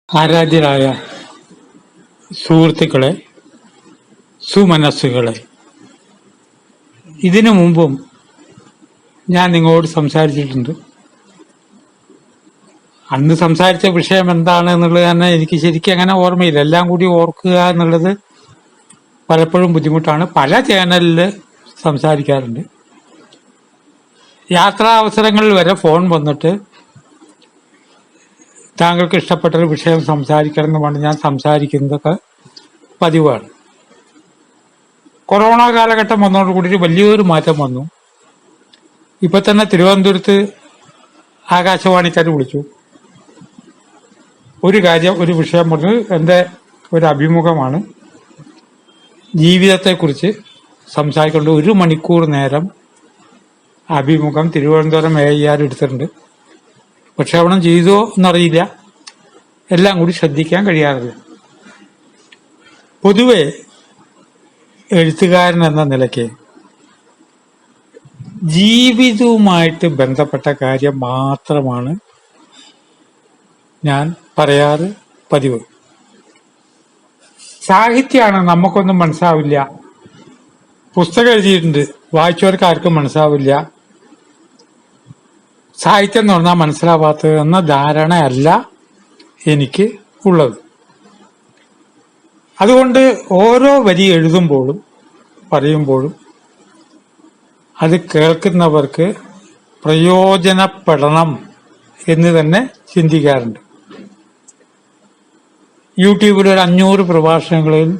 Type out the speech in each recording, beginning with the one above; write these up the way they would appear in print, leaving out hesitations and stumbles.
ആരാധ്യരായ സുഹൃത്തുക്കളെ, സുമനസ്സുകളെ, ഇതിനു മുമ്പും ഞാൻ നിങ്ങളോട് സംസാരിച്ചിട്ടുണ്ട്. അന്ന് സംസാരിച്ച വിഷയം എന്താണ് എന്നുള്ളത് തന്നെ എനിക്ക് ശരിക്കും അങ്ങനെ ഓർമ്മയില്ല. എല്ലാം കൂടി ഓർക്കുക എന്നുള്ളത് പലപ്പോഴും ബുദ്ധിമുട്ടാണ്. പല ചാനലിൽ സംസാരിക്കാറുണ്ട്. യാത്രാ അവസരങ്ങളിൽ വരെ ഫോൺ വന്നിട്ട് താങ്കൾക്ക് ഇഷ്ടപ്പെട്ടൊരു വിഷയം സംസാരിക്കണം എന്ന് പറഞ്ഞ് ഞാൻ സംസാരിക്കുന്നതൊക്കെ പതിവാണ്. കൊറോണ കാലഘട്ടം വന്നതോടുകൂടി വലിയൊരു മാറ്റം വന്നു. ഇപ്പൊ തന്നെ തിരുവനന്തപുരത്ത് ആകാശവാണിക്കാർ വിളിച്ചു. ഒരു വിഷയം പറഞ്ഞു, എൻ്റെ ഒരു അഭിമുഖമാണ്, ജീവിതത്തെക്കുറിച്ച് സംസാരിക്കൊണ്ട് 1 മണിക്കൂർ നേരം അഭിമുഖം തിരുവനന്തപുരം AIR എടുത്തിട്ടുണ്ട്. പ്രക്ഷേപണം ചെയ്തോ എന്നറിയില്ല, എല്ലാം കൂടി ശ്രദ്ധിക്കാൻ കഴിയാറില്ല. പൊതുവെ എഴുത്തുകാരൻ എന്ന നിലയ്ക്ക് ജീവിതവുമായിട്ട് ബന്ധപ്പെട്ട കാര്യം മാത്രമാണ് ഞാൻ പറയാറ് പതിവ്. സാഹിത്യമാണ്, നമുക്കൊന്നും മനസ്സാവില്ല. പുസ്തകം എഴുതിയിട്ടുണ്ട്, വായിച്ചവർക്ക് ആർക്കും മനസ്സാവില്ല. സാഹിത്യം എന്ന് പറഞ്ഞാൽ മനസ്സിലാവാത്തത് എന്ന ധാരണയല്ല എനിക്ക് ഉള്ളത്. അതുകൊണ്ട് ഓരോ വരി എഴുതുമ്പോഴും പറയുമ്പോഴും അത് കേൾക്കുന്നവർക്ക് പ്രയോജനപ്പെടണം എന്ന് തന്നെ ചിന്തിക്കാറുണ്ട്. യൂട്യൂബിൽ ഒരു 500 പ്രഭാഷണങ്ങളിൽ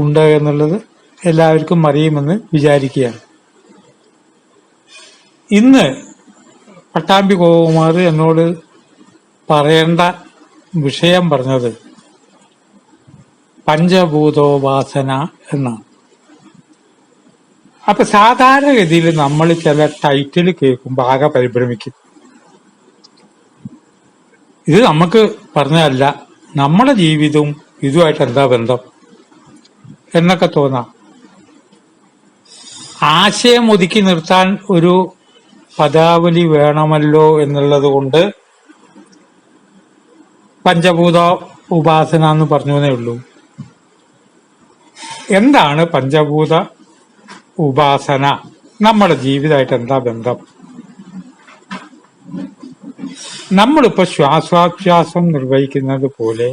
ഉണ്ട് എന്നുള്ളത് എല്ലാവർക്കും അറിയുമെന്ന് വിചാരിക്കുകയാണ്. ഇന്ന് പട്ടാമ്പി ഗോപകുമാർ എന്നോട് പറയേണ്ട വിഷയം പറഞ്ഞത് പഞ്ചഭൂതോപാസന എന്നാണ്. അപ്പൊ സാധാരണഗതിയിൽ നമ്മൾ ചില ടൈറ്റിൽ കേൾക്കുമ്പോൾ ആകെ പരിഭ്രമിക്കും. ഇത് നമുക്ക് പറഞ്ഞതല്ല, നമ്മുടെ ജീവിതവും ഇതുമായിട്ട് എന്താ ബന്ധം എന്നൊക്കെ തോന്നാം. ആശയം ഒതുക്കി നിർത്താൻ ഒരു പദാവലി വേണമല്ലോ എന്നുള്ളത് കൊണ്ട് പഞ്ചഭൂത ഉപാസന എന്ന് പറഞ്ഞേ ഉള്ളൂ. എന്താണ് പഞ്ചഭൂത ഉപാസന? നമ്മുടെ ജീവിതമായിട്ട് എന്താ ബന്ധം? നമ്മളിപ്പോ ശ്വാസോച്ഛ്വാസം നിർവഹിക്കുന്നത് പോലെ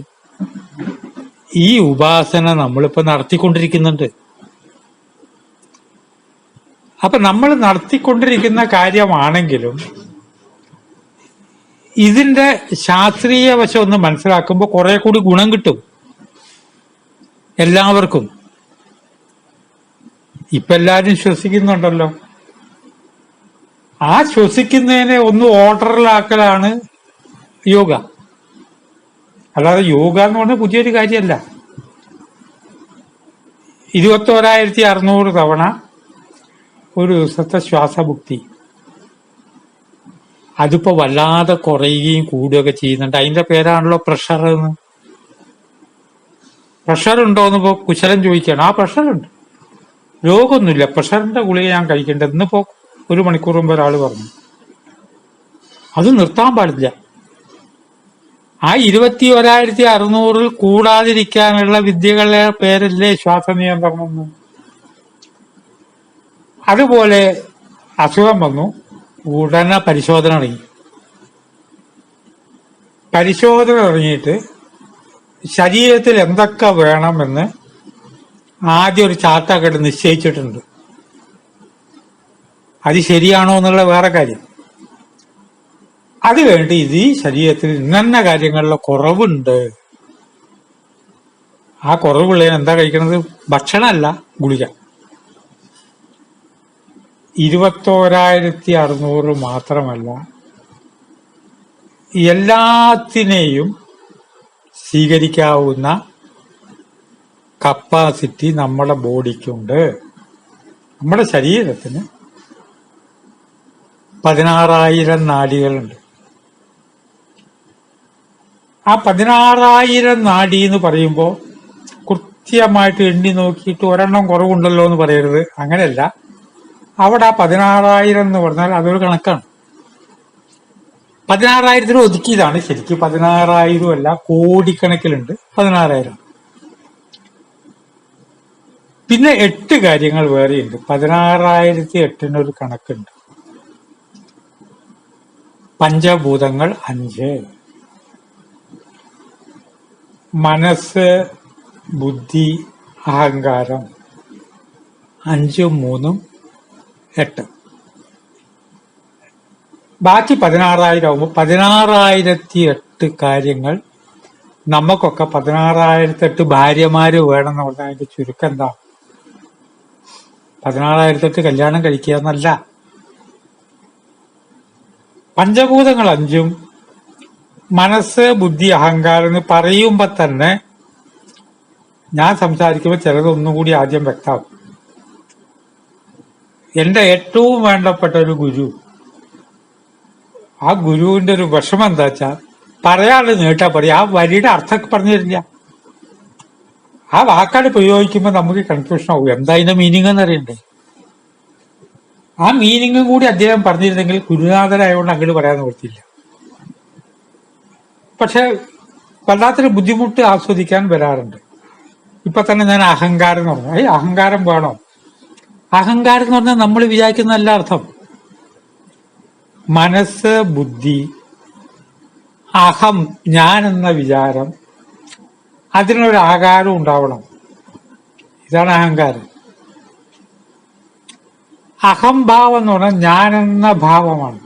ഈ ഉപാസന നമ്മളിപ്പോ നടത്തിക്കൊണ്ടിരിക്കുന്നുണ്ട്. അപ്പൊ നമ്മൾ നടത്തിക്കൊണ്ടിരിക്കുന്ന കാര്യമാണെങ്കിലും ഇതിന്റെ ശാസ്ത്രീയ വശം ഒന്ന് മനസ്സിലാക്കുമ്പോൾ കുറെ കൂടി ഗുണം കിട്ടും എല്ലാവർക്കും. ഇപ്പൊ എല്ലാരും ശ്വസിക്കുന്നുണ്ടല്ലോ, ആ ശ്വസിക്കുന്നതിനെ ഒന്ന് ഓർഡറിലാക്കലാണ് യോഗ. അല്ലാതെ യോഗ എന്ന് പറഞ്ഞാൽ പുതിയൊരു കാര്യമല്ല. 21,600 തവണ ഒരു ദിവസത്തെ ശ്വാസമുക്തി, അതിപ്പോ വല്ലാതെ കുറയുകയും കൂടുകയൊക്കെ ചെയ്യുന്നുണ്ട്. അതിന്റെ പേരാണല്ലോ പ്രഷർ എന്ന്. പ്രഷർ ഉണ്ടോന്ന് ഇപ്പോ കുശലം ചോദിക്കുകയാണ്. ആ പ്രഷറുണ്ട്, രോഗമൊന്നുമില്ല. പ്രഷറിന്റെ ഗുളിക ഞാൻ കഴിക്കേണ്ടത് ഇന്നിപ്പോ 1 മണിക്കൂർ മുമ്പ് ഒരാൾ പറഞ്ഞു. അത് നിർത്താൻ പാടില്ല. ആ 21,600 കൂടാതിരിക്കാനുള്ള വിദ്യകളുടെ പേരല്ലേ ശ്വാസനിയന്ത്രണം. അതുപോലെ അസുഖം വന്നു, ഉടനെ പരിശോധന ഇറങ്ങി. പരിശോധന ഇറങ്ങിയിട്ട് ശരീരത്തിൽ എന്തൊക്കെ വേണമെന്ന് ആദ്യം ഒരു ചാർട്ടൊക്കെ നിശ്ചയിച്ചിട്ടുണ്ട്. അത് ശരിയാണോ എന്നുള്ള വേറെ കാര്യം. അത് കഴിഞ്ഞിട്ട് ഇത് ഈ ശരീരത്തിൽ ഇന്ന കാര്യങ്ങളിലെ കുറവുണ്ട്. ആ കുറവുള്ളതിന് എന്താ കഴിക്കുന്നത്? ഭക്ഷണമല്ല, ഗുളിക. 21,600 മാത്രമല്ല, എല്ലാത്തിനെയും സ്വീകരിക്കാവുന്ന കപ്പാസിറ്റി നമ്മുടെ ബോഡിക്കുണ്ട്. നമ്മുടെ ശരീരത്തിന് 16,000 നാഡികളുണ്ട്. ആ 16,000 നാഡി എന്ന് പറയുമ്പോൾ കൃത്യമായിട്ട് എണ്ണി നോക്കിയിട്ട് ഒരെണ്ണം കുറവുണ്ടല്ലോ എന്ന് പറയരുത്, അങ്ങനെയല്ല. അവിടെ ആ 16,000 എന്ന് പറഞ്ഞാൽ അതൊരു കണക്കാണ്. 16,000 ഒതുക്കിയതാണ്. ശരിക്കും 16,000 അല്ല, കോടിക്കണക്കിലുണ്ട് 16,000. പിന്നെ 8 കാര്യങ്ങൾ വേറെയുണ്ട്. 16,008 ഒരു കണക്കുണ്ട്. പഞ്ചഭൂതങ്ങൾ 5, മനസ്സ്, ബുദ്ധി, അഹങ്കാരം 5, 3, 8. ബാക്കി 16,000 ആകുമ്പോൾ 16,008 കാര്യങ്ങൾ. നമുക്കൊക്കെ 16,008 ഭാര്യമാര് വേണമെന്ന് പറഞ്ഞാൽ അതിന്റെ ചുരുക്കം എന്താ? 16,008 കല്യാണം കഴിക്കുക എന്നല്ല. പഞ്ചഭൂതങ്ങൾ 5, മനസ്സ്, ബുദ്ധി, അഹങ്കാരം എന്ന് പറയുമ്പോ തന്നെ ഞാൻ സംസാരിക്കുമ്പോൾ ചിലതൊന്നും കൂടി ആദ്യം വ്യക്തമാവും. എന്റെ ഏറ്റവും വേണ്ടപ്പെട്ട ഒരു ഗുരു, ആ ഗുരുവിന്റെ ഒരു വിഷമം എന്താ വെച്ചാൽ പറയാതെ നീട്ടാ പറയാ, ആ വരിയുടെ അർത്ഥം പറഞ്ഞു തരില്ല. ആ വാക്കാട് പ്രയോഗിക്കുമ്പോൾ നമുക്ക് കൺഫ്യൂഷൻ ആവും. എന്താ അതിന്റെ മീനിങ് എന്നറിയണ്ടേ? ആ മീനിങ്ങും കൂടി അദ്ദേഹം പറഞ്ഞിരുന്നെങ്കിൽ ഗുരുനാഥനായതുകൊണ്ട് അങ്ങോട്ട് പറയാൻ നിവർത്തിയില്ല. പക്ഷെ വല്ലാത്തൊരു ബുദ്ധിമുട്ട് ആസ്വദിക്കാൻ വരാറുണ്ട്. ഇപ്പൊ തന്നെ ഞാൻ അഹങ്കാരം എന്ന് പറഞ്ഞു. അഹങ്കാരം വേണോ? അഹങ്കാരം എന്ന് പറഞ്ഞാൽ നമ്മൾ വിചാരിക്കുന്ന എല്ലാ അർത്ഥം. മനസ്സ്, ബുദ്ധി, അഹം, ഞാൻ എന്ന വിചാരം, അതിനൊരു ആകാരം ഉണ്ടാവണം. ഇതാണ് അഹങ്കാരം. അഹംഭാവം എന്ന് പറഞ്ഞാൽ ഞാൻ എന്ന ഭാവമാണ്.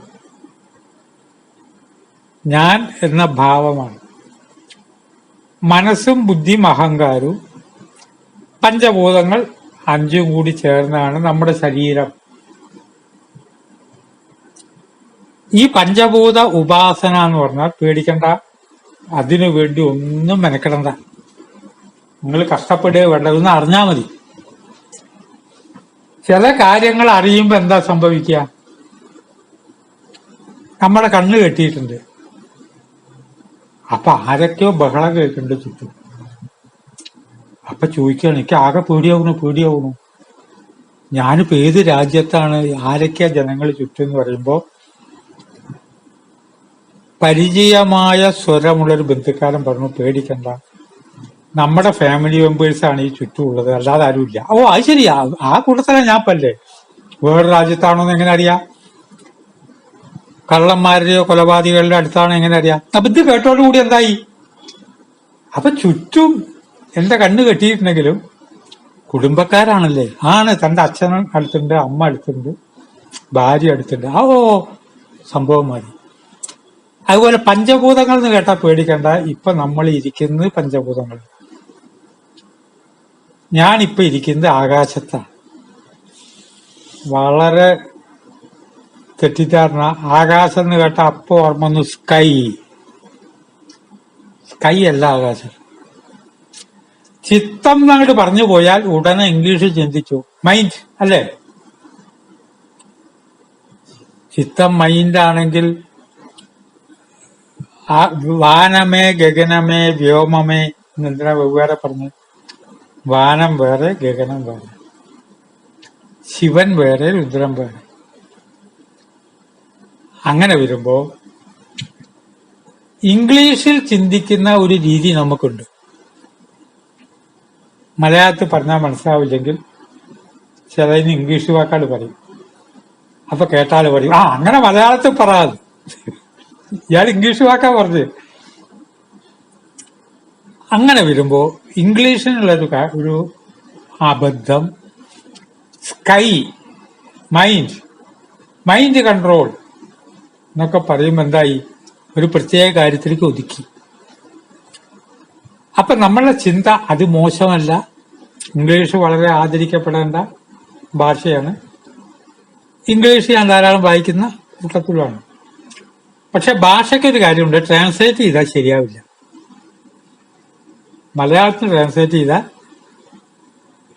ഞാൻ എന്ന ഭാവമാണ്. മനസ്സും ബുദ്ധിയും അഹങ്കാരവും പഞ്ചഭൂതങ്ങൾ 5 കൂടി ചേർന്നാണ് നമ്മുടെ ശരീരം. ഈ പഞ്ചഭൂത ഉപാസന എന്ന് പറഞ്ഞാൽ പേടിക്കണ്ട, അതിനു വേണ്ടി ഒന്നും മെനക്കെടണ്ട. നിങ്ങൾ കഷ്ടപ്പെടുക വേണ്ടതെന്ന് അറിഞ്ഞാൽ മതി. ചില കാര്യങ്ങൾ അറിയുമ്പോ എന്താ സംഭവിക്കുക? നമ്മുടെ കണ്ണ് കെട്ടിയിട്ടുണ്ട്. അപ്പൊ ആരൊക്കെയോ ബഹളം കേൾക്കുന്നുണ്ട് ചുറ്റും. അപ്പൊ ചോദിക്കുകയാണ്, എനിക്ക് ആകെ പേടിയാവണു. ഞാനിപ്പോ ഏത് രാജ്യത്താണ്, ആരൊക്കെയാ ജനങ്ങൾ ചുറ്റും എന്ന് പറയുമ്പോ പരിചയമായ സ്വരമുള്ളൊരു ബന്ധുക്കാരൻ പറഞ്ഞു, പേടിക്കണ്ട, നമ്മുടെ ഫാമിലി മെമ്പേഴ്സാണ് ഈ ചുറ്റുമുള്ളത്, അല്ലാതെ ആരുമില്ല. ഓ അത് ശരിയാ, ആ കൂട്ടത്തിലാണ് ഞാൻ പല്ലേ. വേറെ രാജ്യത്താണോന്ന് എങ്ങനെ അറിയാം? കള്ളന്മാരുടെയോ കൊലപാതകളുടെ അടുത്താണ് എങ്ങനെ അറിയാം? അപ്പൊ ഇത് കേട്ടോടുകൂടി എന്തായി? അപ്പൊ ചുറ്റും എന്റെ കണ്ണ് കെട്ടിയിട്ടുണ്ടെങ്കിലും കുടുംബക്കാരാണല്ലേ. ആണ്, തന്റെ അച്ഛൻ അടുത്തുണ്ട്, അമ്മ അടുത്തുണ്ട്, ഭാര്യ അടുത്തുണ്ട്. ഓ സംഭവം മതി. അതുപോലെ പഞ്ചഭൂതങ്ങൾ എന്ന് കേട്ടാൽ പേടിക്കണ്ട. ഇപ്പൊ നമ്മൾ ഇരിക്കുന്നത് പഞ്ചഭൂതങ്ങൾ. ഞാനിപ്പൊ ഇരിക്കുന്നത് ആകാശത്താണ്. വളരെ തെറ്റിദ്ധാരണ. ആകാശം എന്ന് കേട്ട അപ്പൊ ഓർമ്മ വന്നു സ്കൈ. സ്കൈ അല്ല ആകാശം. ചിത്തം എന്നങ്ങോട്ട് പറഞ്ഞു പോയാൽ ഉടനെ ഇംഗ്ലീഷിൽ ചിന്തിച്ചു മൈൻഡ് അല്ലേ? ചിത്തം മൈൻഡ് ആണെങ്കിൽ വാനമേ ഗഗനമേ വ്യോമമേ എന്നെന്തിനാ വെവ്വേറെ പറഞ്ഞു? വാനം വേറെ, ഗഗനം വേറെ, ശിവൻ വേറെ, രുദ്രൻ വേറെ. അങ്ങനെ വരുമ്പോ ഇംഗ്ലീഷിൽ ചിന്തിക്കുന്ന ഒരു രീതി നമുക്കുണ്ട്. മലയാളത്തിൽ പറഞ്ഞാൽ മനസ്സിലാവില്ലെങ്കിൽ ചിലതിന് ഇംഗ്ലീഷ് വാക്കാട് പറയും. അപ്പൊ കേട്ടാൽ പറയും, അങ്ങനെ മലയാളത്തിൽ പറയാതെ, ഇയാൾ ഇംഗ്ലീഷ് വാക്കാ പറഞ്ഞ്. അങ്ങനെ വരുമ്പോ ഇംഗ്ലീഷിനുള്ളൊരു ഒരു അബദ്ധം, സ്കൈ, മൈൻഡ് കൺട്രോൾ എന്നൊക്കെ പറയുമ്പോ എന്തായി? ഒരു പ്രത്യേക കാര്യത്തിലേക്ക് ഒതുക്കി. അപ്പൊ നമ്മളുടെ ചിന്ത അത് മോശമല്ല. ഇംഗ്ലീഷ് വളരെ ആദരിക്കപ്പെടേണ്ട ഭാഷയാണ്. ഇംഗ്ലീഷ് ഞാൻ ധാരാളം വായിക്കുന്ന കൂട്ടത്തിലാണ്. പക്ഷെ ഭാഷയ്ക്കൊരു കാര്യമുണ്ട്, ട്രാൻസ്ലേറ്റ് ചെയ്താൽ ശരിയാവില്ല. മലയാളത്തിൽ ട്രാൻസ്ലേറ്റ് ചെയ്താൽ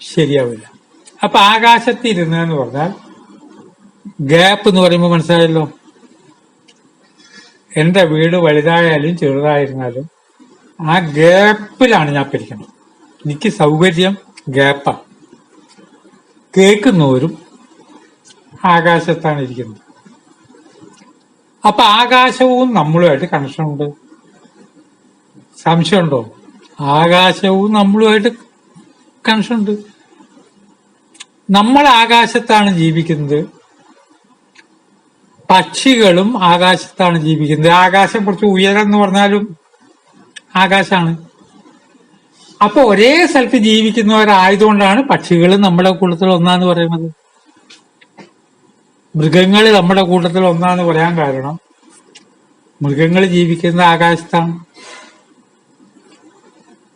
ശരിയാവില്ല. അപ്പൊ ആകാശത്ത് ഇരുന്നെന്ന് പറഞ്ഞാൽ ഗ്യാപ്പ് എന്ന് പറയുമ്പോൾ മനസ്സിലായല്ലോ. എന്റെ വീട് വലുതായാലും ചെറുതായിരുന്നാലും ആ ഗ്യാപ്പിലാണ് ഞാൻ പിരിക്കുന്നത്. എനിക്ക് സൗകര്യം ഗ്യാപ്പാണ്. കേൾക്കുന്നവരും ആകാശത്താണ് ഇരിക്കുന്നത്. അപ്പൊ ആകാശവും നമ്മളുമായിട്ട് കണക്ഷൻ ഉണ്ട്. സംശയമുണ്ടോ? ആകാശവും നമ്മളുമായിട്ട് കണക്ഷൻ ഉണ്ട്. നമ്മൾ ആകാശത്താണ് ജീവിക്കുന്നത്, പക്ഷികളും ആകാശത്താണ് ജീവിക്കുന്നത്. ആകാശം കുറച്ച് ഉയരം എന്ന് പറഞ്ഞാലും ആകാശമാണ്. അപ്പൊ ഒരേ സ്ഥലത്ത് ജീവിക്കുന്നവരായതുകൊണ്ടാണ് പക്ഷികൾ നമ്മുടെ കൂട്ടത്തിൽ ഒന്നാന്ന് പറയുന്നത്. മൃഗങ്ങൾ നമ്മുടെ കൂട്ടത്തിൽ ഒന്നാന്ന് പറയാൻ കാരണം മൃഗങ്ങൾ ജീവിക്കുന്ന ആകാശത്താണ്.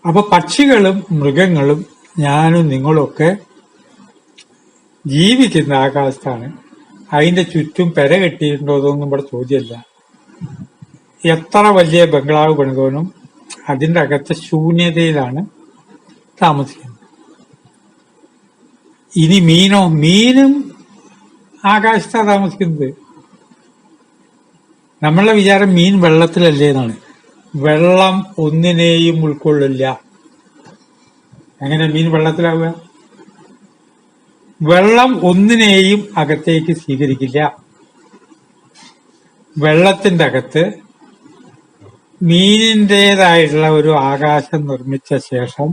അപ്പൊ പക്ഷികളും മൃഗങ്ങളും ഞാനും നിങ്ങളൊക്കെ ജീവിക്കുന്ന ആകാശത്താണ്. അതിന്റെ ചുറ്റും പെര കെട്ടിയിട്ടുണ്ടോ അതൊന്നും ഇവിടെ ചോദ്യമല്ല. എത്ര വലിയ ബംഗ്ലാവ് പണിതവനും അതിന്റെ അകത്തെ ശൂന്യതയിലാണ് താമസിക്കുന്നത്. ഇനി മീനും ആകാശത്താണ് താമസിക്കുന്നത്. നമ്മളുടെ വിചാരം മീൻ വെള്ളത്തിലല്ലേ എന്നാണ്. വെള്ളം ഒന്നിനെയും ഉൾക്കൊള്ളില്ല. എങ്ങനെ മീൻ വെള്ളത്തിലാവുക? വെള്ളം ഒന്നിനെയും അകത്തേക്ക് സ്വീകരിക്കില്ല. വെള്ളത്തിന്റെ അകത്ത് മീനിൻ്റെതായിട്ടുള്ള ഒരു ആകാശം നിർമ്മിച്ച ശേഷം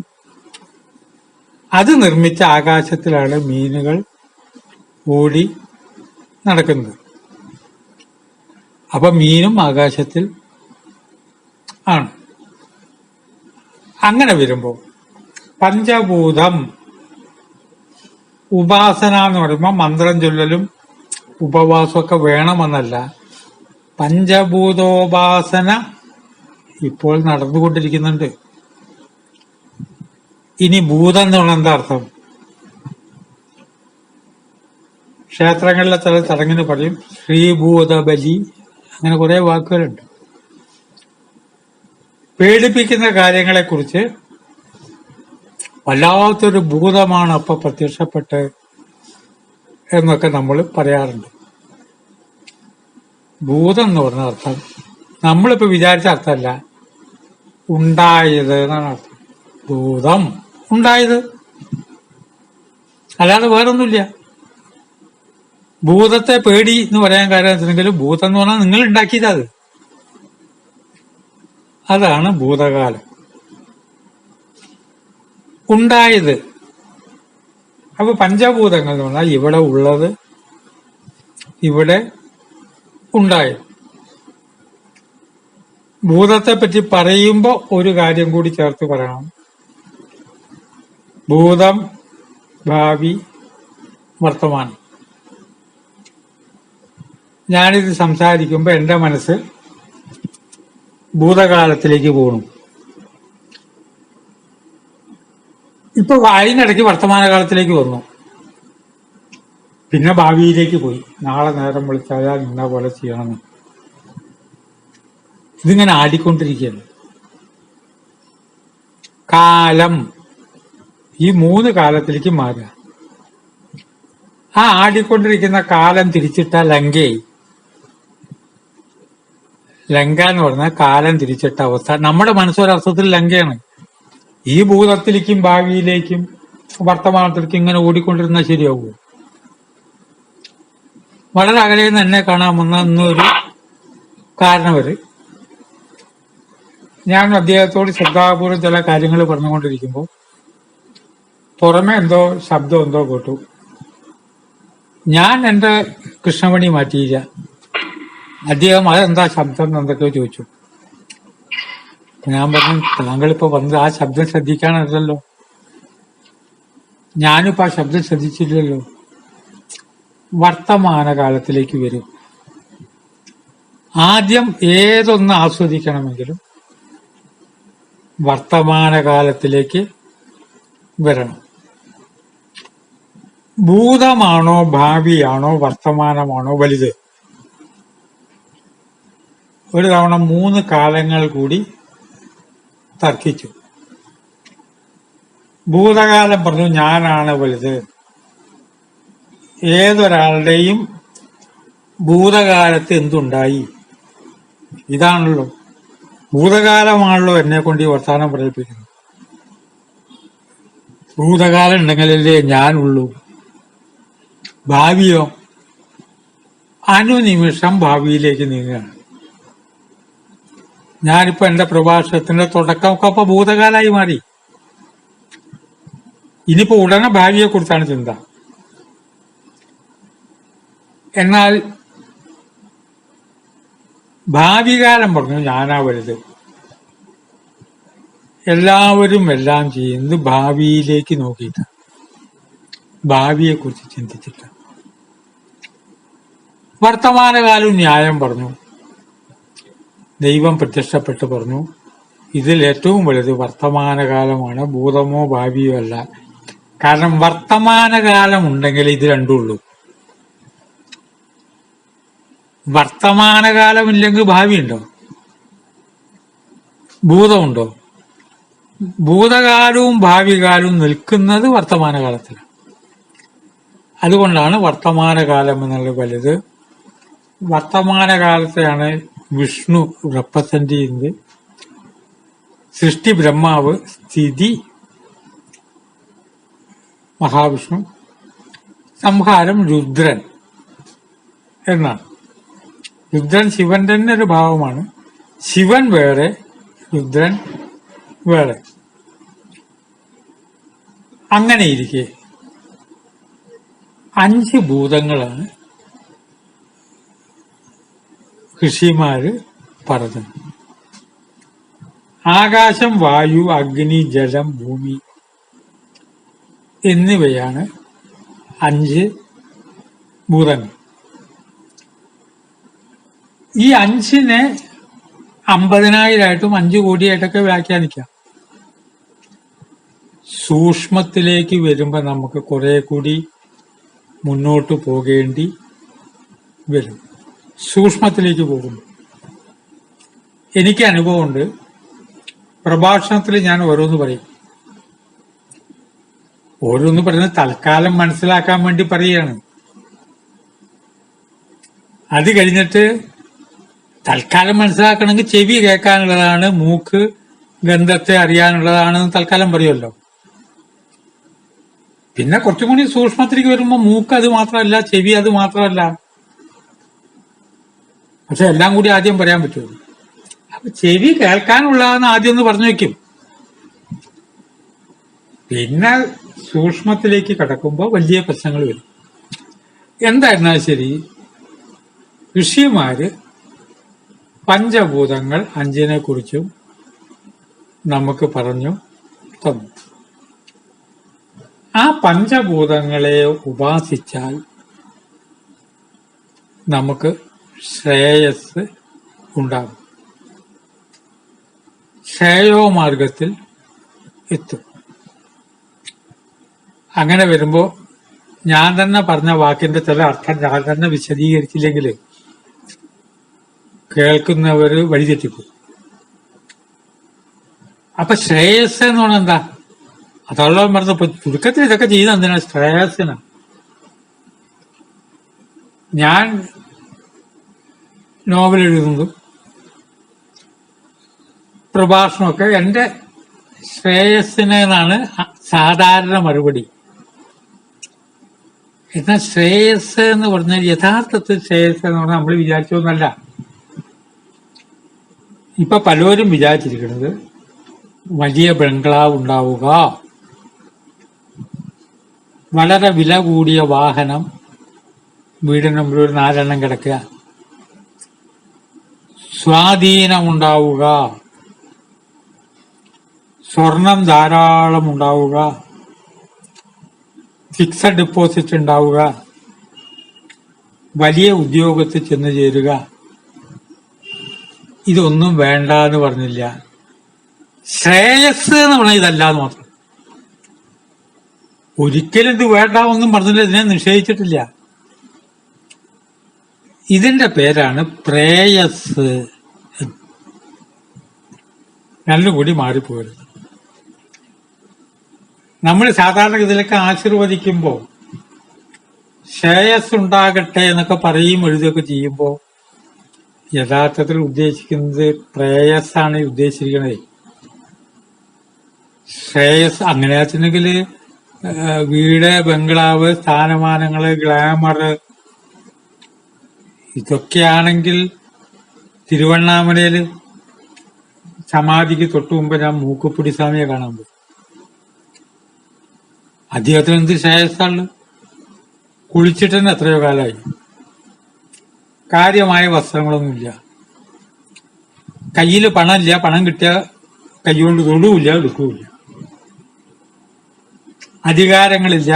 അത് നിർമ്മിച്ച ആകാശത്തിലാണ് മീനുകൾ ഓടി നടക്കുന്നത്. അപ്പൊ മീനും ആകാശത്തിൽ ആണ്. അങ്ങനെ വരുമ്പോ പഞ്ചഭൂതം ഉപാസന എന്ന് പറയുമ്പോൾ മന്ത്രം ചൊല്ലലും ഉപവാസമൊക്കെ വേണമെന്നല്ല. പഞ്ചഭൂതോപാസന ഇപ്പോൾ നടന്നുകൊണ്ടിരിക്കുന്നുണ്ട്. ഇനി ഭൂതം എന്ന് പറഞ്ഞാൽ എന്താ അർത്ഥം? ക്ഷേത്രങ്ങളിലെ ചില ചടങ്ങിന് പറയും ശ്രീഭൂത ബലി, അങ്ങനെ കുറെ വാക്കുകളുണ്ട്. പേടിപ്പിക്കുന്ന കാര്യങ്ങളെക്കുറിച്ച് വല്ലാത്തൊരു ഭൂതമാണ് അപ്പൊ പ്രത്യക്ഷപ്പെട്ട് എന്നൊക്കെ നമ്മൾ പറയാറുണ്ട്. ഭൂതം എന്ന് പറഞ്ഞ അർത്ഥം നമ്മളിപ്പോ വിചാരിച്ച അർത്ഥമല്ല, ഉണ്ടായത് എന്നാണ് അർത്ഥം. ഭൂതം ഉണ്ടായത്, അല്ലാതെ വേറൊന്നുമില്ല. ഭൂതത്തെ പേടി എന്ന് പറയാൻ കാര്യം വെച്ചിട്ടുണ്ടെങ്കിൽ ഭൂതം എന്ന് പറഞ്ഞാൽ നിങ്ങൾ ഉണ്ടാക്കിയത് അതാണ് ഭൂതകാലം. ഉണ്ടായത്. അപ്പൊ പഞ്ചഭൂതങ്ങൾ എന്ന് പറഞ്ഞാൽ ഇവിടെ ഉള്ളത്, ഇവിടെ ഉണ്ടായത്. ഭൂതത്തെ പറ്റി പറയുമ്പോ ഒരു കാര്യം കൂടി ചേർത്ത് പറയണം. ഭൂതം, ഭാവി, വർത്തമാനം. ഞാനിത് സംസാരിക്കുമ്പോ എന്റെ മനസ്സ് ഭൂതകാലത്തിലേക്ക് പോകണം. ഇപ്പൊ അതിനിടയ്ക്ക് വർത്തമാനകാലത്തിലേക്ക് വന്നു, പിന്നെ ഭാവിയിലേക്ക് പോയി. നാളെ നേരം വിളിച്ചാൽ ഇന്ന പോലെ ചെയ്യണം. ഇതിങ്ങനെ ആടിക്കൊണ്ടിരിക്കുകയാണ്. കാലം ഈ 3 കാലത്തിലേക്ക് മാറുക. ആ ആടിക്കൊണ്ടിരിക്കുന്ന കാലം തിരിച്ചിട്ട ലങ്കയായി. ലങ്ക എന്ന് പറഞ്ഞാൽ കാലം തിരിച്ചിട്ട അവസ്ഥ. നമ്മുടെ മനസ്സൊരർത്ഥത്തിൽ ലങ്കയാണ്. ഈ ഭൂതത്തിലേക്കും ഭാവിയിലേക്കും വർത്തമാനത്തിലേക്കും ഇങ്ങനെ ഓടിക്കൊണ്ടിരുന്നാൽ ശരിയാവുമോ? വളരെ അകലെ നിന്ന് എന്നെ കാണാൻ വന്ന ഇന്നൊരു കാരണവര്, ഞാൻ അദ്ദേഹത്തോട് ശ്രദ്ധാപൂർവ്വം ചില കാര്യങ്ങൾ പറഞ്ഞുകൊണ്ടിരിക്കുമ്പോൾ പുറമെ എന്തോ ശബ്ദം എന്തോ കേട്ടു. ഞാൻ എന്റെ കൃഷ്ണമണി മാറ്റിയില്ല. അദ്ദേഹം അതെന്താ ശബ്ദം എന്തൊക്കെയോ ചോദിച്ചു. ഞാൻ പറഞ്ഞു, താങ്കളിപ്പോ വന്നത് ആ ശബ്ദം ശ്രദ്ധിക്കാനല്ലോ, ഞാനിപ്പോ ആ ശബ്ദം ശ്രദ്ധിച്ചില്ലല്ലോ. വർത്തമാനകാലത്തിലേക്ക് വരും. ആദ്യം ഏതൊന്ന് ആസ്വദിക്കണമെങ്കിലും വർത്തമാനകാലത്തിലേക്ക് വരണം. ഭൂതമാണോ ഭാവിയാണോ വർത്തമാനമാണോ വലുത്? ഒരു തവണ 3 കാലങ്ങൾ കൂടി തർക്കിച്ചു. ഭൂതകാലം പറഞ്ഞു ഞാനാണ് വലുത്. ഏതൊരാളുടെയും ഭൂതകാലത്ത് എന്തുണ്ടായി? ഇതാണല്ലോ ഭൂതകാലമാണല്ലോ എന്നെ കൊണ്ട് ഈ വർത്താനം പറയിപ്പിക്കുന്നത്. ഭൂതകാലം ഉണ്ടെങ്കിലല്ലേ ഞാനുള്ളൂ. ഭാവിയോ? അനുനിമിഷം ഭാവിയിലേക്ക് നീങ്ങുകയാണ്. ഞാനിപ്പോ എന്റെ പ്രഭാഷണത്തിന്റെ തുടക്കമൊക്കെ അപ്പൊ ഭൂതകാലമായി മാറി. ഇനിയിപ്പോ ഉടനെ ഭാവിയെ കുറിച്ചാണ് ചിന്ത. എന്നാൽ ഭാവികാലം പറഞ്ഞു ഞാനാ വലുത്. എല്ലാവരും എല്ലാം ചെയ്യുന്നത് ഭാവിയിലേക്ക് നോക്കിയിട്ട്, ഭാവിയെ കുറിച്ച് ചിന്തിച്ചിട്ട്. വർത്തമാനകാലം ന്യായം പറഞ്ഞു. ദൈവം പ്രത്യക്ഷപ്പെട്ട് പറഞ്ഞു ഇതിൽ ഏറ്റവും വലുത് വർത്തമാനകാലമാണ്, ഭൂതമോ ഭാവിയോ അല്ല. കാരണം വർത്തമാനകാലം ഉണ്ടെങ്കിൽ ഇത് രണ്ടുള്ളൂ. വർത്തമാനകാലമില്ലെങ്കിൽ ഭാവിയുണ്ടോ? ഭൂതമുണ്ടോ? ഭൂതകാലവും ഭാവികാലവും നിൽക്കുന്നത് വർത്തമാനകാലത്തിലാണ്. അതുകൊണ്ടാണ് വർത്തമാനകാലം എന്നുള്ളത് വലുത്. വർത്തമാനകാലത്തെയാണ് വിഷ്ണു റെപ്രസെന്റ് ചെയ്യുന്നത്. സൃഷ്ടി ബ്രഹ്മാവ്, സ്ഥിതി മഹാവിഷ്ണു, സംഹാരം രുദ്രൻ എന്നാണ്. രുദ്രൻ ശിവൻ തന്നെ ഒരു ഭാവമാണ്. ശിവൻ വേറെ, രുദ്രൻ വേറെ. അങ്ങനെയിരിക്കെ 5 ഭൂതങ്ങളാണ് ഋഷിമാര് പറഞ്ഞത്. ആകാശം, വായു, അഗ്നി, ജലം, ഭൂമി എന്നിവയാണ് 5 ഭൂതങ്ങൾ. ഈ 5നെ 50,000 5 കോടിയായിട്ടൊക്കെ വ്യാഖ്യാനിക്കാം. സൂക്ഷ്മത്തിലേക്ക് വരുമ്പോ നമുക്ക് കുറെ കൂടി മുന്നോട്ട് പോകേണ്ടി വരും. സൂക്ഷ്മത്തിലേക്ക് പോകുന്നു. എനിക്ക് അനുഭവമുണ്ട്. പ്രഭാഷണത്തിൽ ഞാൻ ഓരോന്ന് പറയും. ഓരോന്ന് പറയുന്നത് തൽക്കാലം മനസ്സിലാക്കാൻ വേണ്ടി പറയുകയാണ്. അത് കഴിഞ്ഞിട്ട് തൽക്കാലം മനസ്സിലാക്കണമെങ്കിൽ ചെവി കേൾക്കാനുള്ളതാണ്, മൂക്ക് ഗന്ധത്തെ അറിയാനുള്ളതാണെന്ന് തൽക്കാലം പറയുമല്ലോ. പിന്നെ കുറച്ചും കൂടി സൂക്ഷ്മത്തിലേക്ക് വരുമ്പോ മൂക്ക് അത് മാത്രമല്ല, ചെവി അത് മാത്രമല്ല. പക്ഷെ എല്ലാം കൂടി ആദ്യം പറയാൻ പറ്റുമോ? അപ്പൊ ചെവി കേൾക്കാനുള്ളതെന്ന് ആദ്യം ഒന്ന് പറഞ്ഞു വെക്കും. പിന്നെ സൂക്ഷ്മത്തിലേക്ക് കടക്കുമ്പോൾ വലിയ പ്രശ്നങ്ങൾ വരും. എന്തായിരുന്നാലും ശരി, ഋഷിമാര് പഞ്ചഭൂതങ്ങൾ 5നെ കുറിച്ചും നമുക്ക് പറഞ്ഞു തന്നു. ആ പഞ്ചഭൂതങ്ങളെ ഉപാസിച്ചാൽ നമുക്ക് ശ്രേയസ് ഉണ്ടാകും, ശ്രേയോമാർഗത്തിൽ എത്തും. അങ്ങനെ വരുമ്പോ ഞാൻ തന്നെ പറഞ്ഞ വാക്കിന്റെ ചില അർത്ഥം ഞാൻ തന്നെ വിശദീകരിച്ചില്ലെങ്കിൽ കേൾക്കുന്നവര് വഴിതെറ്റിപ്പോകും. അപ്പൊ ശ്രേയസ് എന്ന് പറഞ്ഞാൽ എന്താ? അതുള്ള പറഞ്ഞപ്പോ ചുരുക്കത്തിൽ ഇതൊക്കെ ചെയ്യുന്ന എന്തിനാ? ശ്രേയസ്സിനാണ്. ഞാൻ നോവൽ എഴുതുന്നതും പ്രഭാഷണമൊക്കെ എന്റെ ശ്രേയസ്സിനാണ് സാധാരണ മറുപടി. എന്നാൽ ശ്രേയസ് എന്ന് പറഞ്ഞാൽ യഥാർത്ഥത്തിൽ ശ്രേയസ് എന്ന് പറഞ്ഞാൽ നമ്മൾ വിചാരിച്ചൊന്നല്ല. ഇപ്പൊ പലരും വിചാരിച്ചിരിക്കുന്നത് വലിയ ബംഗ്ലാവ് ഉണ്ടാവുക, വളരെ വില കൂടിയ വാഹനം വീടിന് മുമ്പിൽ ഒരു 4 എണ്ണം കിടക്കുക, സ്വാധീനമുണ്ടാവുക, സ്വർണം ധാരാളം ഉണ്ടാവുക, ഫിക്സഡ് ഡെപ്പോസിറ്റ് ഉണ്ടാവുക, വലിയ ഉദ്യോഗത്തിൽ ചെന്ന് ചേരുക, ഇതൊന്നും വേണ്ട എന്ന് പറഞ്ഞില്ല. ശ്രേയസ് എന്ന് പറഞ്ഞാൽ ഇതല്ലാന്ന് മാത്രം. ഒരിക്കലും ഇത് വേണ്ട ഒന്നും പറഞ്ഞില്ല, ഇതിനെ നിഷേധിച്ചിട്ടില്ല. ഇതിന്റെ പേരാണ് പ്രേയസ്. രണ്ടും കൂടി മാറിപ്പോകരുത്. നമ്മൾ സാധാരണ ഇതിലൊക്കെ ആശീർവദിക്കുമ്പോ ശ്രേയസ് ഉണ്ടാകട്ടെ എന്നൊക്കെ പറയും എഴുതുകയൊക്കെ ചെയ്യുമ്പോ യഥാർത്ഥത്തിൽ ഉദ്ദേശിക്കുന്നത് പ്രേയസ്സാണ് ഉദ്ദേശിച്ചിരിക്കുന്നത്. ശ്രേയസ് അങ്ങനെ വെച്ചിട്ടുണ്ടെങ്കിൽ വീട്, ബംഗ്ലാവ്, സ്ഥാനമാനങ്ങള്, ഗ്ലാമർ ഇതൊക്കെയാണെങ്കിൽ തിരുവണ്ണാമലയില് സമാധിക്ക് തൊട്ടു മുമ്പ് ഞാൻ മൂക്കുപ്പൊടി സ്വാമിയെ കാണാൻ പോയി. അദ്ദേഹത്തിന് എന്ത് ശ്രേയസ്സാണ്. കുളിച്ചിട്ട് തന്നെ എത്രയോ കാലമായി. കാര്യമായ വസ്ത്രങ്ങളൊന്നുമില്ല. കയ്യിൽ പണമില്ല. പണം കിട്ടിയ കൈകൊണ്ട് തൊടുവില്ല, എടുക്കൂല. അധികാരങ്ങളില്ല.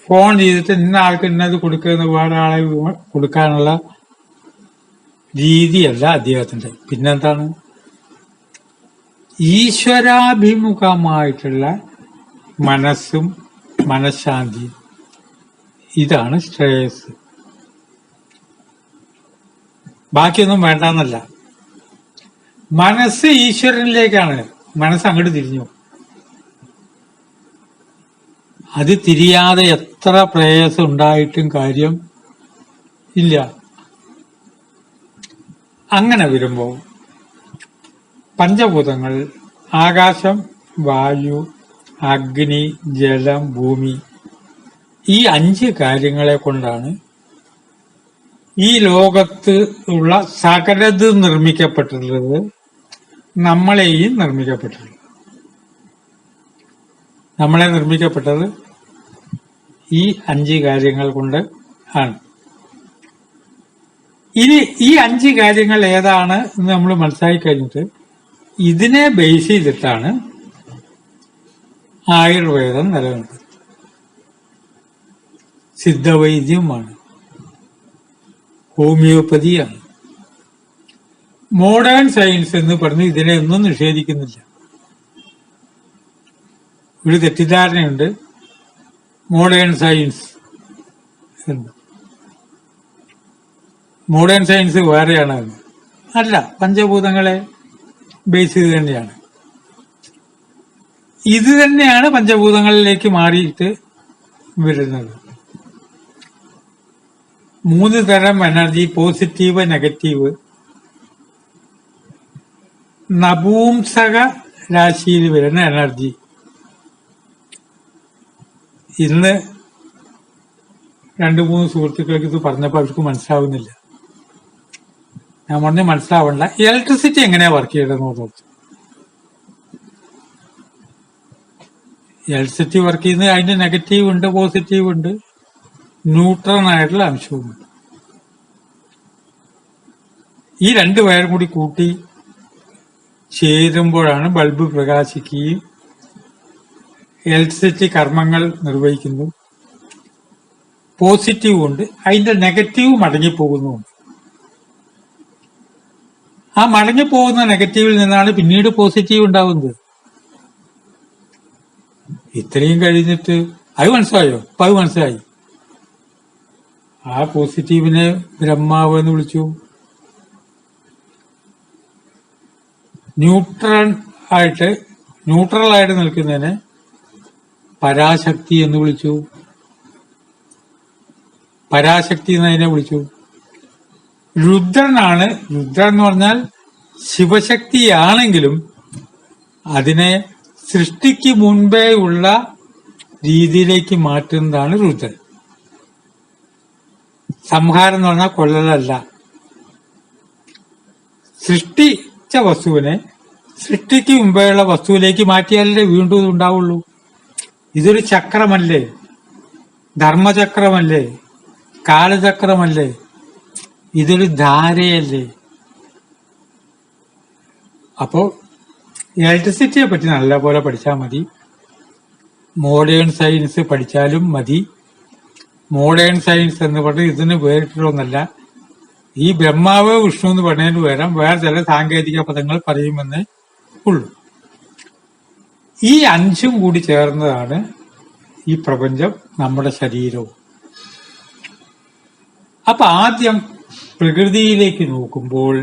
ഫോൺ ചെയ്തിട്ട് ഇന്ന ആൾക്ക് ഇന്നത് കൊടുക്കുന്ന വേറെ ആളെ കൊടുക്കാനുള്ള രീതിയല്ല അദ്ദേഹത്തിന്റെ. പിന്നെന്താണ്? ഈശ്വരാഭിമുഖമായിട്ടുള്ള മനസ്സും മനഃശാന്തിയും. ഇതാണ് ശ്രേയസ്. ബാക്കിയൊന്നും വേണ്ടെന്നല്ല. മനസ്സ് ഈശ്വരനിലേക്കാണ്. മനസ്സ് അങ്ങോട്ട് തിരിഞ്ഞു. അത് തിരിയാതെ എത്ര പ്രയാസം ഉണ്ടായിട്ടും കാര്യം ഇല്ല. അങ്ങനെ വരുമ്പോൾ പഞ്ചഭൂതങ്ങൾ, ആകാശം, വായു, അഗ്നി, ജലം, ഭൂമി, ഈ 5 കാര്യങ്ങളെ കൊണ്ടാണ് ഈ ലോകത്ത് ഉള്ള സകലത് നിർമ്മിക്കപ്പെട്ടിട്ടുള്ളത്. നമ്മളെയും നിർമ്മിക്കപ്പെട്ടിട്ടുള്ളത്. നമ്മളെ നിർമ്മിക്കപ്പെട്ടത് ഈ 5 കാര്യങ്ങൾ കൊണ്ട് ആണ്. ഇനി ഈ 5 കാര്യങ്ങൾ ഏതാണ് എന്ന് നമ്മൾ മനസ്സിലാക്കി കഴിഞ്ഞിട്ട് ഇതിനെ ബേസ് ചെയ്തിട്ടാണ് ആയുർവേദം നിലനിൽക്കുന്നത്. സിദ്ധവൈദ്യമാണ്, ഹോമിയോപ്പതിയാണ്. മോഡേൺ സയൻസ് എന്ന് പറഞ്ഞ് ഇതിനെ ഒന്നും നിഷേധിക്കുന്നില്ല. ഒരു തെറ്റിദ്ധാരണയുണ്ട് മോഡേൺ സയൻസ് എന്ന്. മോഡേൺ സയൻസ് വേറെയാണ്. അല്ല, പഞ്ചഭൂതങ്ങളെ ബേസ് ചെയ്ത് തന്നെയാണ്. ഇത് തന്നെയാണ് പഞ്ചഭൂതങ്ങളിലേക്ക് മാറിയിട്ട് വരുന്നത്. 3 തരം എനർജി, പോസിറ്റീവ്, നെഗറ്റീവ്. നപുംസക രാശിയിൽ വരുന്ന എനർജി. ഇന്ന് 2-3 സുഹൃത്തുക്കൾക്ക് ഇത് പറഞ്ഞപ്പോൾ അവർക്ക് മനസ്സിലാവുന്നില്ല. ഞാൻ പറഞ്ഞ് മനസ്സിലാവണ്ട. ഇലക്ട്രിസിറ്റി എങ്ങനെയാ വർക്ക് ചെയ്യണമെന്ന് നോക്കി. ഇലക്ട്രിസിറ്റി വർക്ക് ചെയ്യുന്നത് അതിന്റെ നെഗറ്റീവ് ഉണ്ട്, പോസിറ്റീവ് ഉണ്ട്, ന്യൂട്രൽ ആയിട്ടുള്ള അംശവുമുണ്ട്. ഈ 2 വയറും കൂടി കൂട്ടി ചേരുമ്പോഴാണ് ബൾബ് പ്രകാശിക്കുകയും ഇലക്ട്രിസിറ്റി കർമ്മങ്ങൾ നിർവഹിക്കുന്നു. പോസിറ്റീവ് ഉണ്ട്, അതിന്റെ നെഗറ്റീവ് മടങ്ങിപ്പോകുന്നുമുണ്ട്. ആ മടങ്ങിപ്പോകുന്ന നെഗറ്റീവിൽ നിന്നാണ് പിന്നീട് പോസിറ്റീവ് ഉണ്ടാവുന്നത്. ഇത്രയും കഴിഞ്ഞിട്ട് അത് മനസ്സിലായോ? അപ്പൊ അത് മനസ്സിലായി. ആ പോസിറ്റീവിനെ ബ്രഹ്മാവ് എന്ന് വിളിച്ചു. ന്യൂട്രൽ ആയിട്ട് നിൽക്കുന്നതിനെ പരാശക്തി എന്ന് വിളിച്ചു. പരാശക്തി എന്നതിനെ വിളിച്ചു. രുദ്രൻ എന്ന് പറഞ്ഞാൽ ശിവശക്തിയാണെങ്കിലും അതിനെ സൃഷ്ടിക്ക് മുൻപേ ഉള്ള രീതിയിലേക്ക് മാറ്റുന്നതാണ് രുദ്രൻ. സംഹാരം എന്ന് പറഞ്ഞാൽ കൊല്ലലല്ല. സൃഷ്ടിച്ച വസ്തുവിനെ സൃഷ്ടിക്ക് മുമ്പേയുള്ള വസ്തുവിലേക്ക് മാറ്റിയാലേ വീണ്ടും ഇത് ഉണ്ടാവുള്ളൂ. ഇതൊരു ചക്രമല്ലേ? ധർമ്മചക്രമല്ലേ? കാലചക്രമല്ലേ? ഇതൊരു ധാരയല്ലേ? അപ്പോ ഇലക്ട്രിസിറ്റിയെ പറ്റി നല്ലപോലെ പഠിച്ചാൽ മതി. മോഡേൺ സയൻസ് പഠിച്ചാലും മതി. മോഡേൺ സയൻസ് എന്ന് പറഞ്ഞാൽ ഇതിന് വേറിട്ടൊന്നല്ല. ഈ ബ്രഹ്മാവ് വിഷ്ണു എന്ന് പറഞ്ഞതിന് പകരം വേറെ ചില സാങ്കേതിക പദങ്ങൾ പറയുമെന്നേ ഉള്ളൂ. ഈ 5 കൂടി ചേർന്നതാണ് ഈ പ്രപഞ്ചം, നമ്മുടെ ശരീരവും. അപ്പൊ ആദ്യം പ്രകൃതിയിലേക്ക് നോക്കുമ്പോൾ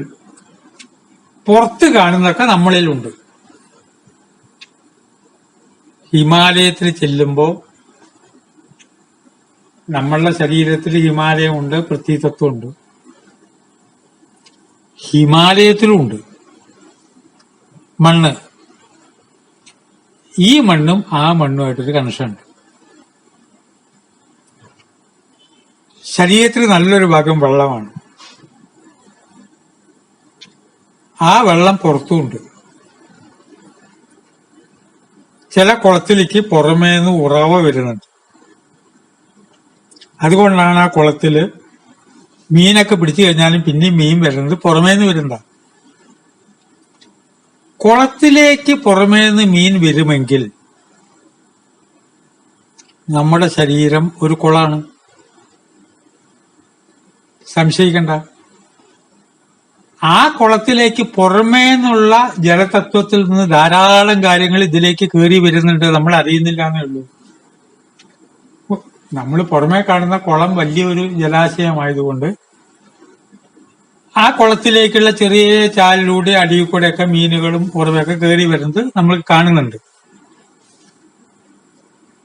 പുറത്ത് കാണുന്നതൊക്കെ നമ്മളിലുണ്ട്. ഹിമാലയത്തിൽ ചെല്ലുമ്പോൾ നമ്മളുടെ ശരീരത്തിൽ ഹിമാലയമുണ്ട്, പൃഥ്വിതത്വമുണ്ട്. ഹിമാലയത്തിലുമുണ്ട് മണ്ണ്. ഈ മണ്ണും ആ മണ്ണുമായിട്ടൊരു കണക്ഷൻ ഉണ്ട്. ശരീരത്തിൽ നല്ലൊരു ഭാഗം വെള്ളമാണ്. ആ വെള്ളം പുറത്തുമുണ്ട്. ചില കുളത്തിലേക്ക് പുറമേന്ന് ഉറവ വരുന്നുണ്ട്. അതുകൊണ്ടാണ് ആ കുളത്തില് മീനൊക്കെ പിടിച്ചു കഴിഞ്ഞാലും പിന്നെയും മീൻ വരുന്നത് പുറമേന്ന് വരുന്ന. കുളത്തിലേക്ക് പുറമേന്ന് മീൻ വരുമെങ്കിൽ നമ്മുടെ ശരീരം ഒരു കുളമാണ്, സംശയിക്കണ്ട. ആ കുളത്തിലേക്ക് പുറമേ നിന്നുള്ള ജലതത്വത്തിൽ നിന്ന് ധാരാളം കാര്യങ്ങൾ ഇതിലേക്ക് കയറി വരുന്നുണ്ട്, നമ്മൾ അറിയുന്നില്ല എന്നേ ഉള്ളൂ. നമ്മൾ പുറമേ കാണുന്ന കുളം വലിയൊരു ജലാശയമായതുകൊണ്ട് ആ കുളത്തിലേക്കുള്ള ചെറിയ ചാലിലൂടെ അടിയിൽ കൂടെയൊക്കെ മീനുകളും പുറമേയൊക്കെ കയറി വരുന്നത് നമ്മൾ കാണുന്നുണ്ട്.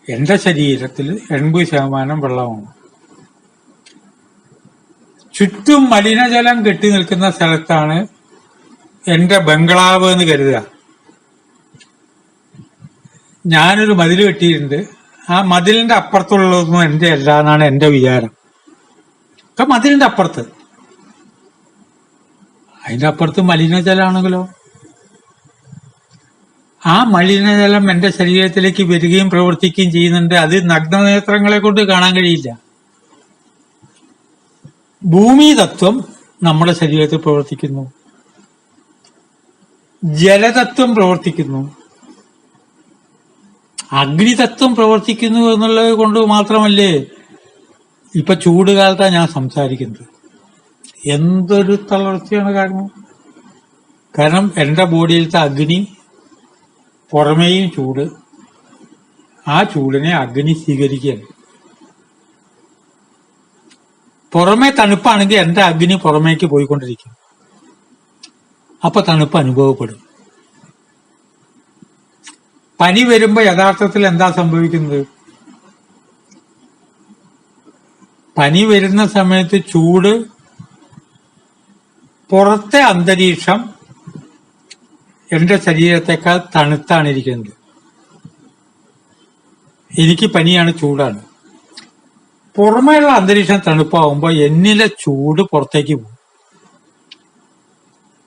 എന്റെ ശരീരത്തിൽ 80% വെള്ളമാണ്. ചുറ്റും മലിനജലം കെട്ടി നിൽക്കുന്ന സ്ഥലത്താണ് എന്റെ ബംഗ്ലാവ് എന്ന് കരുതുക. ഞാനൊരു മതിൽ കെട്ടിയിട്ടുണ്ട്. ആ മതിലിന്റെ അപ്പുറത്തുള്ളതൊന്നും എന്റെ അല്ല എന്നാണ് എന്റെ വിചാരം. മതിലിന്റെ അപ്പുറത്ത്, അതിന്റെ അപ്പുറത്ത് മലിനജലമാണെങ്കിലോ ആ മലിനജലം എന്റെ ശരീരത്തിലേക്ക് വരികയും പ്രവർത്തിക്കുകയും ചെയ്യുന്നുണ്ട്. അത് നഗ്നനേത്രങ്ങളെ കൊണ്ട് കാണാൻ കഴിയില്ല. ഭൂമി തത്വം നമ്മുടെ ശരീരത്തിൽ പ്രവർത്തിക്കുന്നു, ജലതത്വം പ്രവർത്തിക്കുന്നു, അഗ്നിതത്വം പ്രവർത്തിക്കുന്നു എന്നുള്ളത് കൊണ്ട് മാത്രമല്ലേ ഇപ്പൊ ചൂട് കാലത്താണ് ഞാൻ സംസാരിക്കുന്നത്. എന്തൊരു തളർച്ചയാണ് കാരണം എന്റെ ബോഡിയിലത്തെ അഗ്നി പുറമേയും ചൂട്, ആ ചൂടിനെ അഗ്നി സ്വീകരിക്കുകയാണ്. പുറമേ തണുപ്പാണെങ്കിൽ എന്റെ അഗ്നി പുറമേക്ക് പോയിക്കൊണ്ടിരിക്കും, അപ്പൊ തണുപ്പ് അനുഭവപ്പെടും. പനി വരുമ്പോ യഥാർത്ഥത്തിൽ എന്താ സംഭവിക്കുന്നത്? പനി വരുന്ന സമയത്ത് ചൂട്, പുറത്തെ അന്തരീക്ഷം എന്റെ ശരീരത്തെക്കാൾ തണുത്താണ് ഇരിക്കുന്നത്. എനിക്ക് പനിയാണ്, ചൂടാണ്. പുറമേയുള്ള അന്തരീക്ഷം തണുപ്പാവുമ്പോ എന്നിലെ ചൂട് പുറത്തേക്ക് പോകും.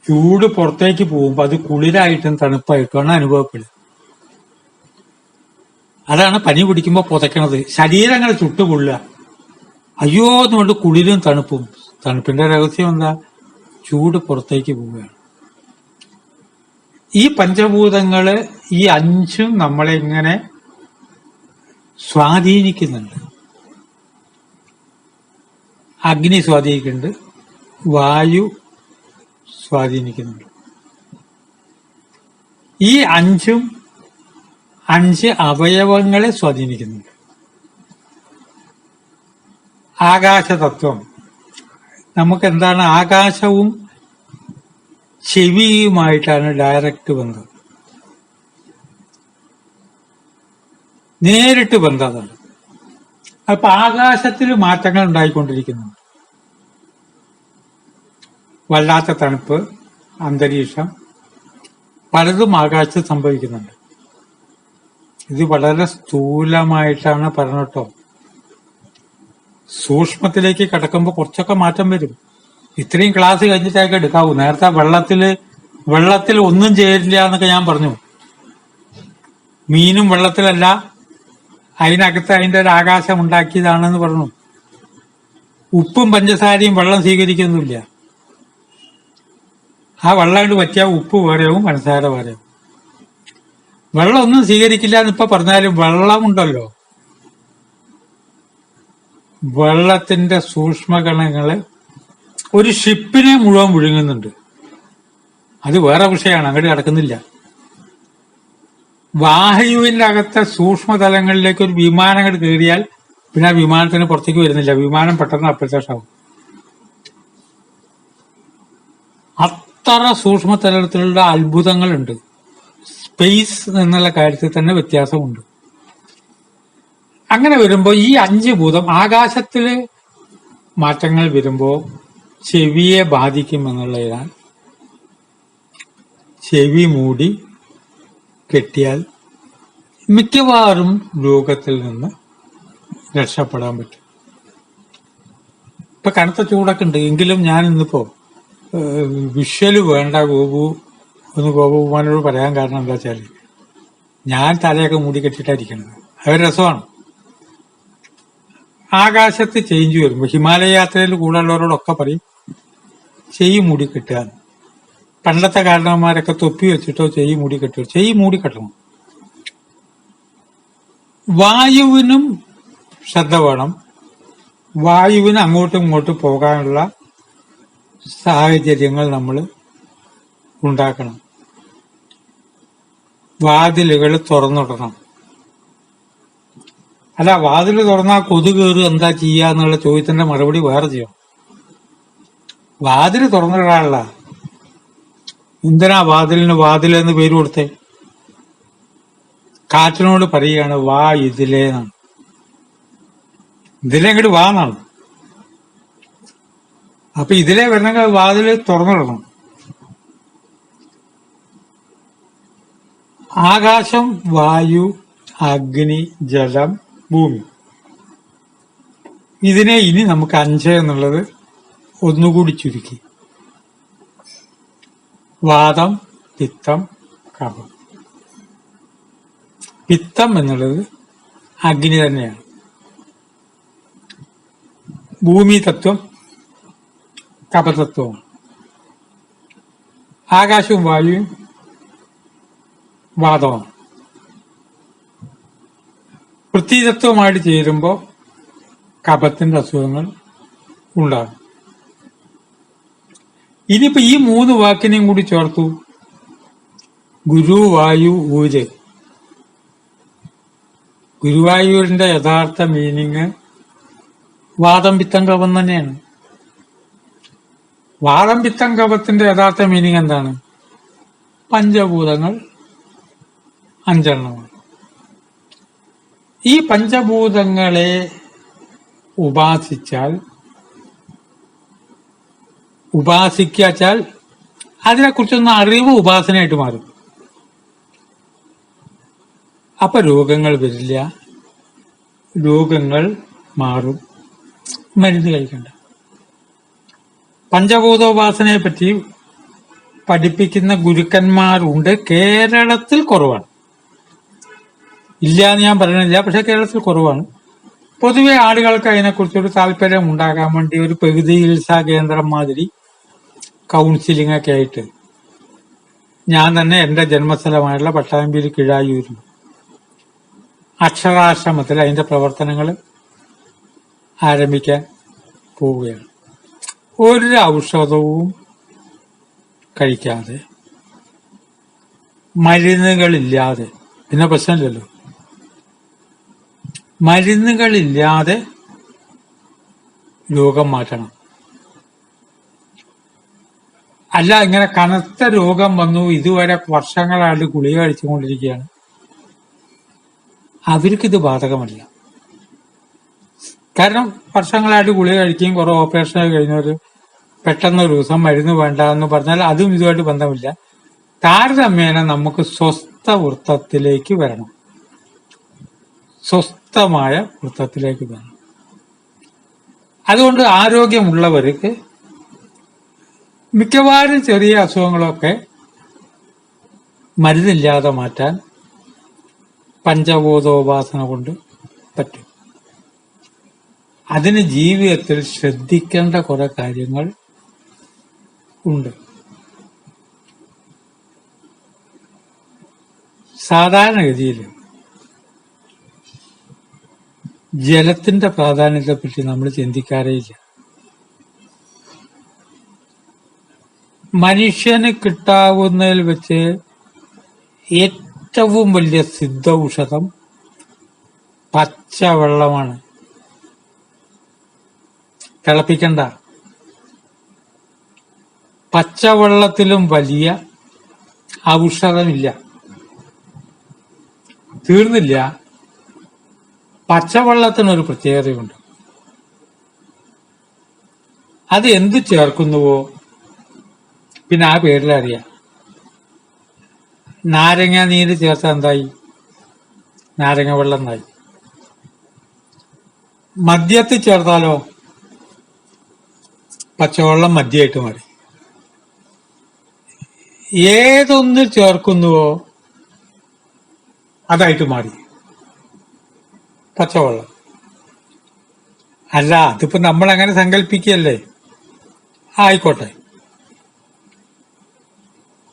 ചൂട് പുറത്തേക്ക് പോകുമ്പോ അത് കുളിരായിട്ടും തണുപ്പായിട്ടുമാണ് അനുഭവപ്പെടുക. അതാണ് പനി പിടിക്കുമ്പോ പുതയ്ക്കണത്. ശരീരങ്ങൾ ചുട്ടുകൊള്ളുക, അയ്യോ എന്നുകൊണ്ട് കുളിരും തണുപ്പും. തണുപ്പിന്റെ രഹസ്യം എന്താ? ചൂട് പുറത്തേക്ക് പോവുകയാണ്. ഈ പഞ്ചഭൂതങ്ങള്, ഈ അഞ്ചും നമ്മളെ ഇങ്ങനെ സ്വാധീനിക്കുന്നുണ്ട്. അഗ്നി സ്വാധീനിക്കുന്നുണ്ട്, വായു സ്വാധീനിക്കുന്നുണ്ട്. ഈ അഞ്ച് അവയവങ്ങളെ സ്വാധീനിക്കുന്നുണ്ട്. ആകാശതത്വം, നമുക്ക് എന്താണ്? ആകാശവും ചെവിയുമായിട്ടാണ് ഡയറക്റ്റ് ബന്ധം, നേരിട്ട് ബന്ധം. അതാണ്. അപ്പൊ ആകാശത്തിൽ മാറ്റങ്ങൾ ഉണ്ടായിക്കൊണ്ടിരിക്കുന്നുണ്ട്. വല്ലാത്ത തണുപ്പ്, അന്തരീക്ഷം, പലതും ആകാശത്ത് സംഭവിക്കുന്നുണ്ട്. ഇത് വളരെ സ്ഥൂലമായിട്ടാണ് പറഞ്ഞിട്ടോ. സൂക്ഷ്മത്തിലേക്ക് കടക്കുമ്പോൾ കുറച്ചൊക്കെ മാറ്റം വരും. ഇത്രയും ക്ലാസ് കഴിഞ്ഞിട്ടൊക്കെ എടുക്കാവൂ. നേരത്തെ വെള്ളത്തിൽ ഒന്നും ചേരില്ല എന്നൊക്കെ ഞാൻ പറഞ്ഞു. മീനും വെള്ളത്തിലല്ല, അതിനകത്ത് അതിന്റെ ഒരു ആകാശം ഉണ്ടാക്കിയതാണെന്ന് പറഞ്ഞു. ഉപ്പും പഞ്ചസാരയും വെള്ളം സ്വീകരിക്കുന്നില്ല. ആ വെള്ളം കൊണ്ട് പറ്റിയാൽ ഉപ്പ് വേറെയാവും, പഞ്ചസാര വേറെയാവും. വെള്ളം ഒന്നും സ്വീകരിക്കില്ല എന്നിപ്പോ പറഞ്ഞാലും വെള്ളമുണ്ടല്ലോ, വെള്ളത്തിന്റെ സൂക്ഷ്മകണങ്ങള് ഒരു ഷിപ്പിനെ മുഴുവൻ വിഴുങ്ങുന്നുണ്ട്. അത് വേറെ വിഷയമാണ്, അങ്ങോട്ട് കിടക്കുന്നില്ല. വായുവിന്റെ അകത്തെ സൂക്ഷ്മതലങ്ങളിലേക്ക് ഒരു വിമാനം അങ്ങോട്ട് കയറിയാൽ പിന്നെ ആ വിമാനത്തിന് പുറത്തേക്ക് വരുന്നില്ല. വിമാനം പെട്ടെന്ന് അപ്രത്യക്ഷമാവും. അത്ര സൂക്ഷ്മതലത്തിലുള്ള അത്ഭുതങ്ങളുണ്ട്. സ്പേസ് എന്നുള്ള കാര്യത്തിൽ തന്നെ വ്യത്യാസമുണ്ട്. അങ്ങനെ വരുമ്പോ ഈ 5 ഭൂതം ആകാശത്തില് മാറ്റങ്ങൾ വരുമ്പോ ചെവിയെ ബാധിക്കുമെന്നുള്ളതിനാൽ ചെവി മൂടി കെട്ടിയാൽ മിക്കവാറും രോഗത്തിൽ നിന്ന് രക്ഷപ്പെടാൻ പറ്റും. ഇപ്പൊ കനത്ത ചൂടൊക്കെ ഉണ്ട്, എങ്കിലും ഞാൻ ഇന്നിപ്പോ വിഷ്വല് വേണ്ട ഗോപു എന്ന് ഗോപകുമാരനോട് പറയാൻ കാരണം എന്താ വെച്ചാൽ ഞാൻ തലയൊക്കെ മൂടി കെട്ടിട്ടായിരിക്കണത്. അതൊരു രസമാണ്. ആകാശത്ത് ചേഞ്ച് വരുമ്പോ ഹിമാലയ യാത്രയിൽ കൂടെ ഉള്ളവരോടൊക്കെ പറയും ചെവി മൂടി കെട്ടുക. പണ്ടത്തെ കാരണവന്മാരൊക്കെ തൊപ്പി വെച്ചിട്ടോ ചെവി മൂടി കെട്ടുക. ചെവി മൂടി കെട്ടണം. വായുവിനും ശ്രദ്ധ വേണം. വായുവിന് അങ്ങോട്ടും ഇങ്ങോട്ടും പോകാനുള്ള സാഹചര്യങ്ങൾ നമ്മൾ ഉണ്ടാക്കണം. വാതിലുകൾ തുറന്നിടണം. അല്ല, വാതിൽ തുറന്നാൽ കൊതു കയറി എന്താ ചെയ്യുക എന്നുള്ള ചോദ്യത്തിന്റെ മറുപടി വേറെ ചെയ്യണം. വാതിൽ തുറന്നിടാനുള്ള എന്തിനാ വാതിലിന് വാതിലെന്ന് പേര് കൊടുത്തേ? കാറ്റിനോട് പറയുകയാണ് വാ ഇതിലേന്നാണ്. ഇതിലെ ഇങ്ങോട്ട് വാ എന്നാണ്. അപ്പൊ ഇതിലെ വരണമെങ്കിൽ വാതില് തുറന്നിടണം. ആകാശം, വായു, അഗ്നി, ജലം, ഭൂമി. ഇതിനെ ഇനി നമുക്ക് 5 എന്നുള്ളത് ഒന്നുകൂടി ചുരുക്കി. വാതം, പിത്തം, കഫം. പിത്തം എന്നുള്ളത് അഗ്നി തന്നെയാണ്. ഭൂമി തത്വം കഫതത്വമാണ്. ആകാശവും വായുവും വാതമാണ്. പൃഥ്വിതത്വമായിട്ട് ചേരുമ്പോൾ കഫത്തിന്റെ അസുഖങ്ങൾ ഉണ്ടാകും. ഇനിയിപ്പോ ഈ 3 വാക്കിനെയും കൂടി ചേർത്തു. ഗുരു, വായു, ഊര്. ഗുരുവായൂരിന്റെ യഥാർത്ഥ മീനിങ് വാദം, പിത്തം, കഫം തന്നെയാണ്. വാദം, പിത്തം, കഫത്തിന്റെ യഥാർത്ഥ മീനിങ് എന്താണ്? പഞ്ചഭൂതങ്ങൾ 5 എണ്ണമാണ്. ഈ പഞ്ചഭൂതങ്ങളെ ഉപാസിക്കാച്ചാൽ അതിനെക്കുറിച്ചൊന്ന് അറിവ് ഉപാസനയായിട്ട് മാറും. അപ്പൊ രോഗങ്ങൾ വരില്ല, രോഗങ്ങൾ മാറും. മരുന്ന് കഴിക്കണ്ട. പഞ്ചഭൂതോപാസനയെ പറ്റി പഠിപ്പിക്കുന്ന ഗുരുക്കന്മാരുണ്ട്. കേരളത്തിൽ കുറവാണ്. ഇല്ല എന്ന് ഞാൻ പറയണില്ല, പക്ഷെ കേരളത്തിൽ കുറവാണ്. പൊതുവെ ആളുകൾക്ക് അതിനെക്കുറിച്ചൊരു താല്പര്യം ഉണ്ടാകാൻ വേണ്ടി ഒരു പ്രകൃതി ചികിത്സാ കേന്ദ്രം മാതിരി കൗൺസിലിംഗ് ഒക്കെ ആയിട്ട് ഞാൻ തന്നെ എന്റെ ജന്മസ്ഥലമായുള്ള പട്ടാമ്പിയിൽ കിഴായൂരിൽ അക്ഷരാശ്രമത്തിൽ അതിന്റെ പ്രവർത്തനങ്ങൾ ആരംഭിക്കാൻ പോവുകയാണ്. ഒരു ഔഷധവും കഴിക്കാതെ, മരുന്നുകളില്ലാതെ, പിന്നെ പ്രശ്നമില്ലല്ലോ, മരുന്നുകളില്ലാതെ രോഗം മാറ്റണം. അല്ല, ഇങ്ങനെ കനത്ത രോഗം വന്നു, ഇതുവരെ വർഷങ്ങളായിട്ട് ഗുളിക കഴിച്ചുകൊണ്ടിരിക്കുകയാണ്, അവർക്കിത് ബാധകമല്ല. കാരണം വർഷങ്ങളായിട്ട് ഗുളിക കഴിക്കുകയും കുറെ ഓപ്പറേഷൻ കഴിഞ്ഞവർ പെട്ടെന്നൊരു ദിവസം മരുന്ന് വേണ്ട എന്ന് പറഞ്ഞാൽ അതും ഇതുമായിട്ട് ബന്ധമില്ല. താരതമ്യേന നമുക്ക് സ്വസ്ഥ വൃത്തത്തിലേക്ക് വരണം. സ്വസ്ഥമായ വൃത്തത്തിലേക്ക് വരണം. അതുകൊണ്ട് ആരോഗ്യമുള്ളവർക്ക് മിക്കവാറും ചെറിയ അസുഖങ്ങളൊക്കെ മരുന്നില്ലാതെ മാറ്റാൻ പഞ്ചഭൂതോപാസന കൊണ്ട് പറ്റും. അതിന് ജീവിതത്തിൽ ശ്രദ്ധിക്കേണ്ട കുറെ കാര്യങ്ങൾ ഉണ്ട്. സാധാരണഗതിയിൽ ജലത്തിന്റെ പ്രാധാന്യത്തെപ്പറ്റി നമ്മൾ ചിന്തിക്കാറേയില്ല. മനുഷ്യന് കിട്ടാവുന്നതിൽ വെച്ച് ഏറ്റവും വലിയ സിദ്ധൌഷധം പച്ചവെള്ളമാണ്. തിളപ്പിക്കണ്ട. പച്ചവെള്ളത്തിലും വലിയ ഔഷധമില്ല. തീർന്നില്ല. പച്ചവെള്ളത്തിനൊരു പ്രത്യേകതയുണ്ട്. അത് എന്ത് ചേർക്കുന്നുവോ പിന്നെ ആ പേരിലറിയാം. നാരങ്ങ നീര് ചേർത്താൽ എന്തായി? നാരങ്ങ വെള്ളം എന്നായി. മദ്യത്തിൽ ചേർത്താലോ പച്ചവെള്ളം മദ്യമായിട്ട് മാറി. ഏതൊന്നിൽ ചേർക്കുന്നുവോ അതായിട്ട് മാറി പച്ചവെള്ളം. അല്ല, അതിപ്പോ നമ്മൾ അങ്ങനെ സങ്കല്പിക്കുകയല്ലേ. ആയിക്കോട്ടെ,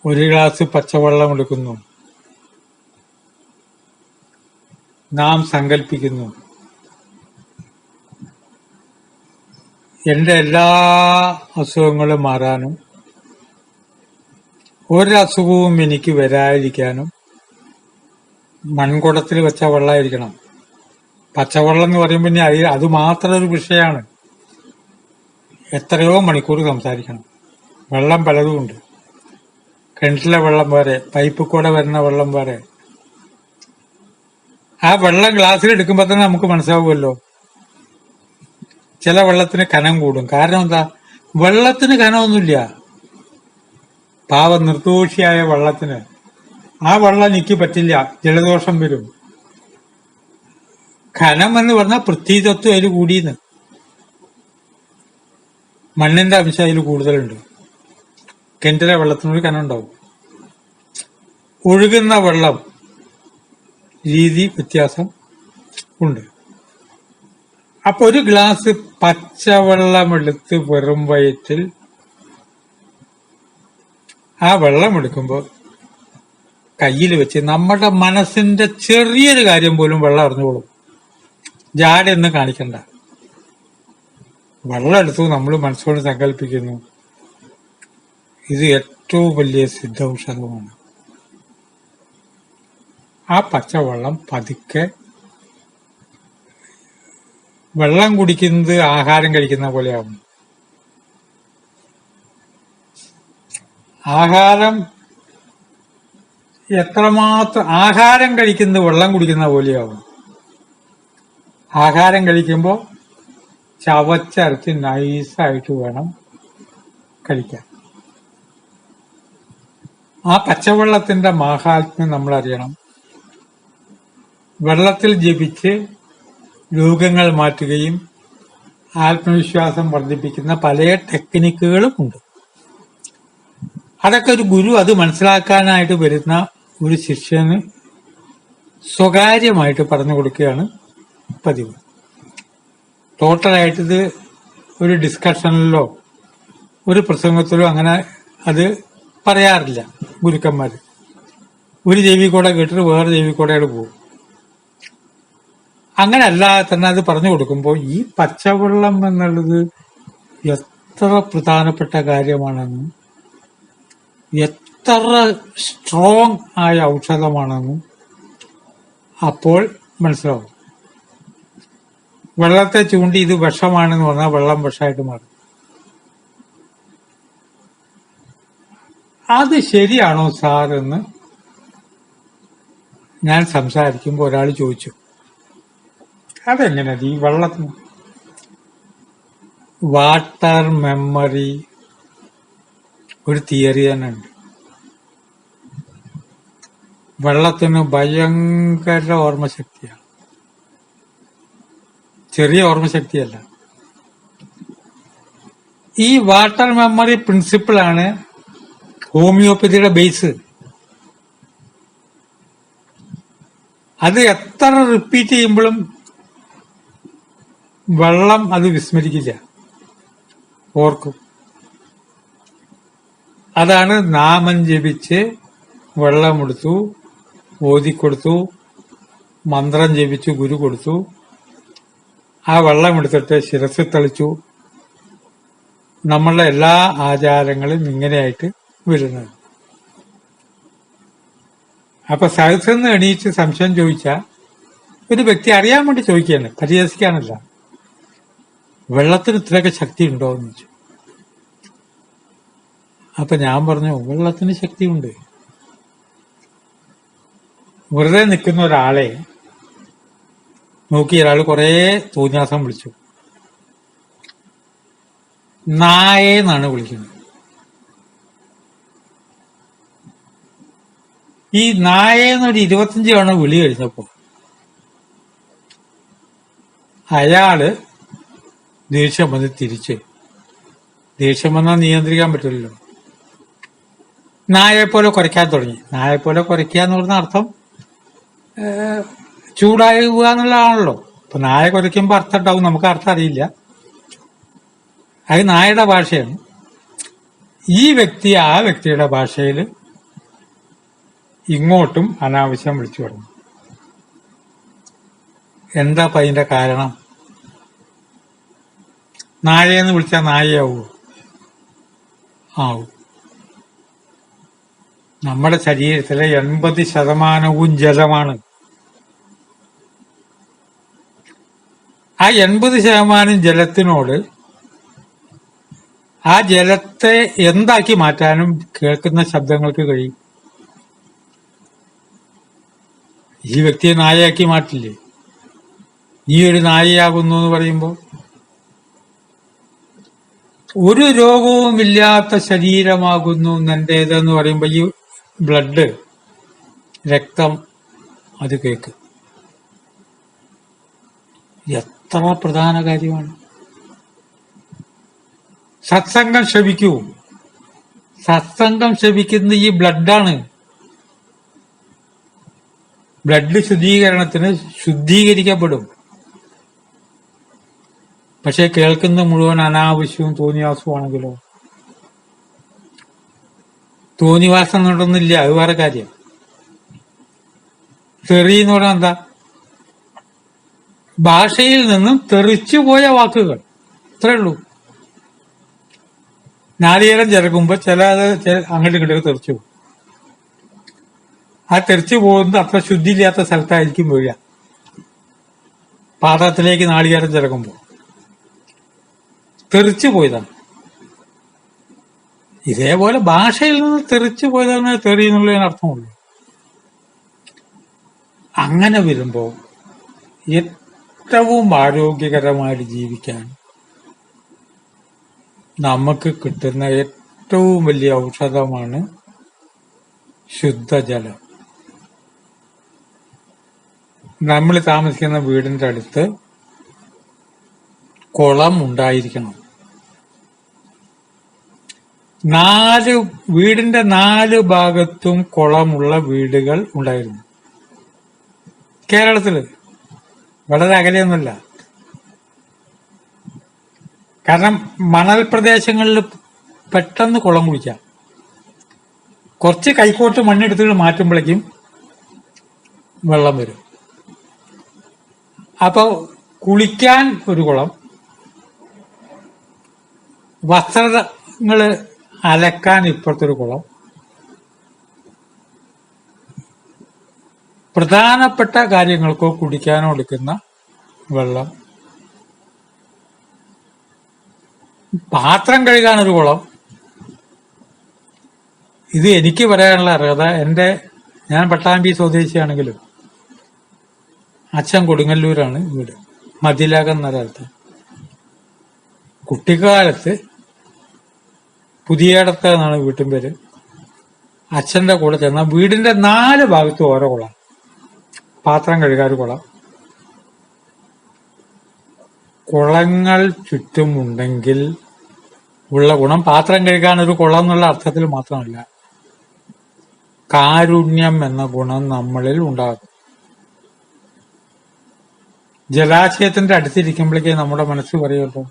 ഒരു ഗ്ലാസ് പച്ചവെള്ളം എടുക്കുന്നു, നാം സങ്കല്പിക്കുന്നു എന്റെ എല്ലാ അസുഖങ്ങളും മാറാനും ഒരസുഖവും എനിക്ക് വരാതിരിക്കാനും മൺകുടത്തിൽ വെച്ച വെള്ളമായിരിക്കണം. പച്ചവെള്ളം എന്ന് പറയുമ്പോൾ ഇനി അത് മാത്രം ഒരു വിഷയമാണ്. എത്രയോ മണിക്കൂർ സംസാരിക്കണം. വെള്ളം പലതുമുണ്ട്. കിണറ്റിലെ വെള്ളം വേറെ, പൈപ്പിൽ കൂടെ വരുന്ന വെള്ളം വേറെ. ആ വെള്ളം ഗ്ലാസ്സിൽ എടുക്കുമ്പോൾ തന്നെ നമുക്ക് മനസ്സിലാവുമല്ലോ, ചില വെള്ളത്തിന് കനം കൂടും. കാരണം എന്താ? വെള്ളത്തിന് കനമൊന്നുമില്ല. പാവം നിർദോഷിയായ വെള്ളത്തിന് ആ വെള്ളം എനിക്ക് പറ്റില്ല, ജലദോഷം വരും. ഖനം എന്ന് പറഞ്ഞാൽ പൃഥ്വിതത്വം അതിൽ കൂടിയെന്ന്, മണ്ണിന്റെ അംശം അതിൽ കൂടുതലുണ്ട്. കിണറ്റിലെ വെള്ളത്തിനൊരു കനം ഉണ്ടാവും. ഒഴുകുന്ന വെള്ളം രീതി വ്യത്യാസം ഉണ്ട്. അപ്പൊ ഒരു ഗ്ലാസ് പച്ചവെള്ളം എടുത്ത് വെറും വയറ്റിൽ ആ വെള്ളം എടുക്കുമ്പോൾ കയ്യിൽ വെച്ച് നമ്മുടെ മനസ്സിന്റെ ചെറിയൊരു കാര്യം പോലും വെള്ളം അറിഞ്ഞോളും. ജാടയൊന്നും കാണിക്കണ്ട. വെള്ളം എടുത്തു നമ്മൾ മനസ്സോട് സങ്കല്പിക്കുന്നു, ഇത് ഏറ്റവും വലിയ സിദ്ധൌഷധമാണ്. ആ പച്ചവെള്ളം പതുക്കെ, വെള്ളം കുടിക്കുന്നത് ആഹാരം കഴിക്കുന്ന പോലെയാവും. ആഹാരം കഴിക്കുന്നത് വെള്ളം കുടിക്കുന്ന പോലെയാവും. ആഹാരം കഴിക്കുമ്പോൾ ചവച്ചരച്ച് നൈസായിട്ട് വേണം കഴിക്കാൻ. ആ പച്ചവെള്ളത്തിന്റെ മാഹാത്മ്യം നമ്മൾ അറിയണം. വെള്ളത്തിൽ ജപിച്ച് രോഗങ്ങൾ മാറ്റുകയും ആത്മവിശ്വാസം വർദ്ധിപ്പിക്കുന്ന പല ടെക്നിക്കുകളും ഉണ്ട്. അതൊക്കെ ഒരു ഗുരു അത് മനസ്സിലാക്കാനായിട്ട് വരുന്ന ഒരു ശിഷ്യന് സ്വകാര്യമായിട്ട് പറഞ്ഞു കൊടുക്കുകയാണ് പതിവ്. ടോട്ടലായിട്ട് ഇത് ഒരു ഡിസ്കഷനിലോ ഒരു പ്രസംഗത്തിലോ അങ്ങനെ അത് പറയാറില്ല ഗുരുക്കന്മാര്. ഒരു ചെവി കൂടെ കേട്ടിട്ട് വേറെ ചെവി കൂടെയാണ് പോകും. അങ്ങനെ അല്ലാതെ തന്നെ അത് പറഞ്ഞു കൊടുക്കുമ്പോൾ ഈ പച്ചവെള്ളം എന്നുള്ളത് എത്ര പ്രധാനപ്പെട്ട കാര്യമാണെന്നും എത്ര സ്ട്രോങ് ആയ ഔഷധമാണെന്നും അപ്പോൾ മനസ്സിലാവും. വെള്ളത്തെ ചൂണ്ടി ഇത് വിഷമാണെന്ന് പറഞ്ഞാൽ വെള്ളം വിഷമായിട്ട് മാറും. അത് ശരിയാണോ സാർ എന്ന് ഞാൻ സംസാരിക്കുമ്പോൾ ഒരാൾ ചോദിച്ചു, അതെങ്ങനെ ഈ വെള്ളത്തിന് വാട്ടർ മെമ്മറി ഒരു തിയറി തന്നെ ഉണ്ട്. വെള്ളത്തിന് ഭയങ്കര ഓർമ്മശക്തിയാണ്, ചെറിയ ഓർമ്മശക്തിയല്ല. ഈ വാട്ടർ മെമ്മറി പ്രിൻസിപ്പിളാണ് ഹോമിയോപ്പതിയുടെ ബേസ്. അത് എത്ര റിപ്പീറ്റ് ചെയ്യുമ്പോഴും വെള്ളം അത് വിസ്മരിക്കില്ല, ഓർക്കും. അതാണ് നാമം ജപിച്ച് വെള്ളമെടുത്തു, ഓതിക്കൊടുത്തു, മന്ത്രം ജപിച്ചു ഗുരു കൊടുത്തു, ആ വെള്ളമെടുത്തിട്ട് ശിരസിൽ തളിച്ചു. നമ്മളുടെ എല്ലാ ആചാരങ്ങളും ഇങ്ങനെയായിട്ട് വരുന്നത്. അപ്പൊ സദസ്സെന്ന് എണീച്ച് സംശയം ചോദിച്ച ഒരു വ്യക്തി അറിയാൻ വേണ്ടി ചോദിക്കുകയാണ്, പരിഹസിക്കാനല്ല. വെള്ളത്തിന് ഇത്രയൊക്കെ ശക്തി ഉണ്ടോ എന്ന് ചോദിച്ചു. അപ്പൊ ഞാൻ പറഞ്ഞു, വെള്ളത്തിന് ശക്തിയുണ്ട്. വെറുതെ നിൽക്കുന്ന ഒരാളെ നോക്കി ഒരാൾ കുറെ തോന്നിയാസം വിളിച്ചു. നായേന്നാണ് വിളിക്കുന്നത്. ഈ നായേന്നൊരു 25 തവണ വിളി കഴിഞ്ഞപ്പോ അയാള് ദേഷ്യം വന്ന് തിരിച്ച്, ദേഷ്യം വന്നാൽ നിയന്ത്രിക്കാൻ പറ്റില്ലല്ലോ, നായയെ പോലെ കുരയ്ക്കാൻ തുടങ്ങി. നായയെ പോലെ കുരയ്ക്കുക എന്ന് പറഞ്ഞ അർത്ഥം ചൂടാകുക എന്നുള്ളതാണല്ലോ. അപ്പൊ നായ കുരയ്ക്കുമ്പോ അർത്ഥം ഉണ്ടാവും, നമുക്ക് അർത്ഥം അറിയില്ല. അത് നായയുടെ ഭാഷയാണ്. ഈ വ്യക്തി ആ വ്യക്തിയുടെ ഭാഷയിൽ ഇങ്ങോട്ടും അനാവശ്യം വിളിച്ചു പറഞ്ഞു. എന്താ അപ്പൊ അതിന്റെ കാരണം? നായയെന്ന് വിളിച്ചാൽ നായയാവൂ? ആവും. നമ്മുടെ ശരീരത്തിലെ 80% ജലമാണ്. ആ 80% ജലത്തിനോട് ആ ജലത്തെ എന്താക്കി മാറ്റാനും കേൾക്കുന്ന ശബ്ദങ്ങൾക്ക് കഴിയും. ഈ വ്യക്തിയെ നായയാക്കി മാറ്റില്ലേ? നീ ഒരു നായയാകുന്നു എന്ന് പറയുമ്പോൾ ഒരു രോഗവുമില്ലാത്ത ശരീരമാകുന്നു എന്റേതെന്ന് പറയുമ്പോൾ ഈ ബ്ലഡ്, രക്തം അത് കേക്ക്. എത്ര പ്രധാന കാര്യമാണ്. സത്സംഗം ശ്രവിക്കൂ. സത്സംഗം ശ്രവിക്കുന്ന ഈ ബ്ലഡാണ്. ബ്ലഡ് ശുദ്ധീകരണത്തിന് ശുദ്ധീകരിക്കപ്പെടും. പക്ഷെ കേൾക്കുന്ന മുഴുവൻ അനാവശ്യവും തോന്നിവാസവുമാണെങ്കിലോ? തോന്നിവാസം കൊണ്ടൊന്നുമില്ല, അത് വേറെ കാര്യം. തെറി എന്ന് പറഞ്ഞാൽ എന്താ? ഭാഷയിൽ നിന്നും തെറിച്ചുപോയ വാക്കുകൾ, അത്രേ ഉള്ളൂ. നാളികേരം ചിരകുമ്പോൾ അങ്ങോട്ട് ഇങ്ങോട്ട് തെറിച്ചു പോകും. ആ തെറിച്ചു പോകുന്നത് അത്ര ശുദ്ധിയില്ലാത്ത സ്ഥലത്തായിരിക്കും വീഴുക. പാത്രത്തിലേക്ക് നാളികേരം ചിരകുമ്പോൾ തെറിച്ചു പോയതാണ്. ഇതേപോലെ ഭാഷയിൽ നിന്ന് തെറിച്ചു പോയതാണ് തെറി എന്നുള്ളതിന് അർത്ഥമുള്ളൂ. അങ്ങനെ വരുമ്പോ ഏറ്റവും ആരോഗ്യകരമായിട്ട് ജീവിക്കാൻ നമുക്ക് കിട്ടുന്ന ഏറ്റവും വലിയ ഔഷധമാണ് ശുദ്ധജലം. നമ്മൾ താമസിക്കുന്ന വീടിന്റെ അടുത്ത് കുളം ഉണ്ടായിരിക്കണം. വീടിന്റെ 4 ഭാഗത്തും കുളമുള്ള വീടുകൾ ഉണ്ടായിരുന്നു കേരളത്തില്. വളരെ അകലെയൊന്നുമല്ല. കാരണം മണൽ പ്രദേശങ്ങളിൽ പെട്ടെന്ന് കുളം കുഴിക്കാം. കുറച്ച് കൈക്കോട്ട് മണ്ണെടുത്തിട്ട് മാറ്റുമ്പോഴേക്കും വെള്ളം വരും. അപ്പൊ കുളിക്കാൻ ഒരു കുളം, വസ്ത്രങ്ങള് അലക്കാൻ ഇപ്പുറത്തൊരു കുളം, പ്രധാനപ്പെട്ട കാര്യങ്ങൾക്കോ കുടിക്കാനോ എടുക്കുന്ന വെള്ളം, പാത്രം കഴുകാനൊരു കുളം. ഇത് എനിക്ക് പറയാനുള്ള അർഹത ഞാൻ പട്ടാമ്പി സ്വദേശിയാണെങ്കിലും അച്ഛൻ കൊടുങ്ങല്ലൂരാണ് വീട്, മതിലകം എന്ന സ്ഥലത്ത്. കുട്ടിക്കാലത്ത് പുതിയടത്ത് എന്നാണ് വീട്ടിൻ പേര്. അച്ഛന്റെ കൂടെ ചെന്ന വീടിന്റെ 4 ഭാഗത്തും ഓരോ കുളം, പാത്രം കഴുകാൻ കുളം. കുളങ്ങൾ ചുറ്റുമുണ്ടെങ്കിൽ ഉള്ള ഗുണം പാത്രം കഴുകാൻ ഒരു കുളം എന്നുള്ള അർത്ഥത്തിൽ മാത്രമല്ല, കാരുണ്യം എന്ന ഗുണം നമ്മളിൽ ഉണ്ടാകും. ജലാശയത്തിന്റെ അടുത്തിരിക്കുമ്പോഴേക്കേ നമ്മുടെ മനസ്സ് പറയുമല്ലോ.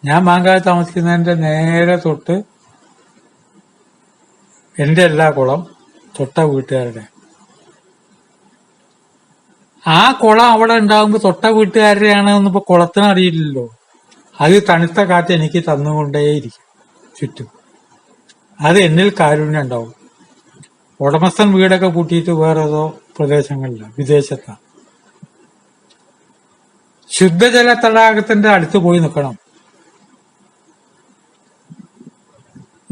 ഞാൻ മാങ്കാട് താമസിക്കുന്നതിന്റെ നേരെ തൊട്ട് എന്റെ എല്ലാ കുളം തൊട്ട വീട്ടുകാരുടെ. ആ കുളം അവിടെ ഉണ്ടാകുമ്പോ തൊട്ട വീട്ടുകാരുടെയാണെന്ന് ഇപ്പൊ കുളത്തിന് അറിയില്ലല്ലോ. അത് തണുത്ത കാറ്റ് എനിക്ക് തന്നുകൊണ്ടേയിരിക്കും ചുറ്റും. അത് എന്നിൽ കാരുണ്യം ഉണ്ടാവും. ഉടമസ്ഥൻ വീടൊക്കെ പൂട്ടിയിട്ട് വേറെ ഏതോ പ്രദേശങ്ങളില്ല, വിദേശത്താണ്. ശുദ്ധജല തടാകത്തിന്റെ അടുത്ത് പോയി നിൽക്കണം.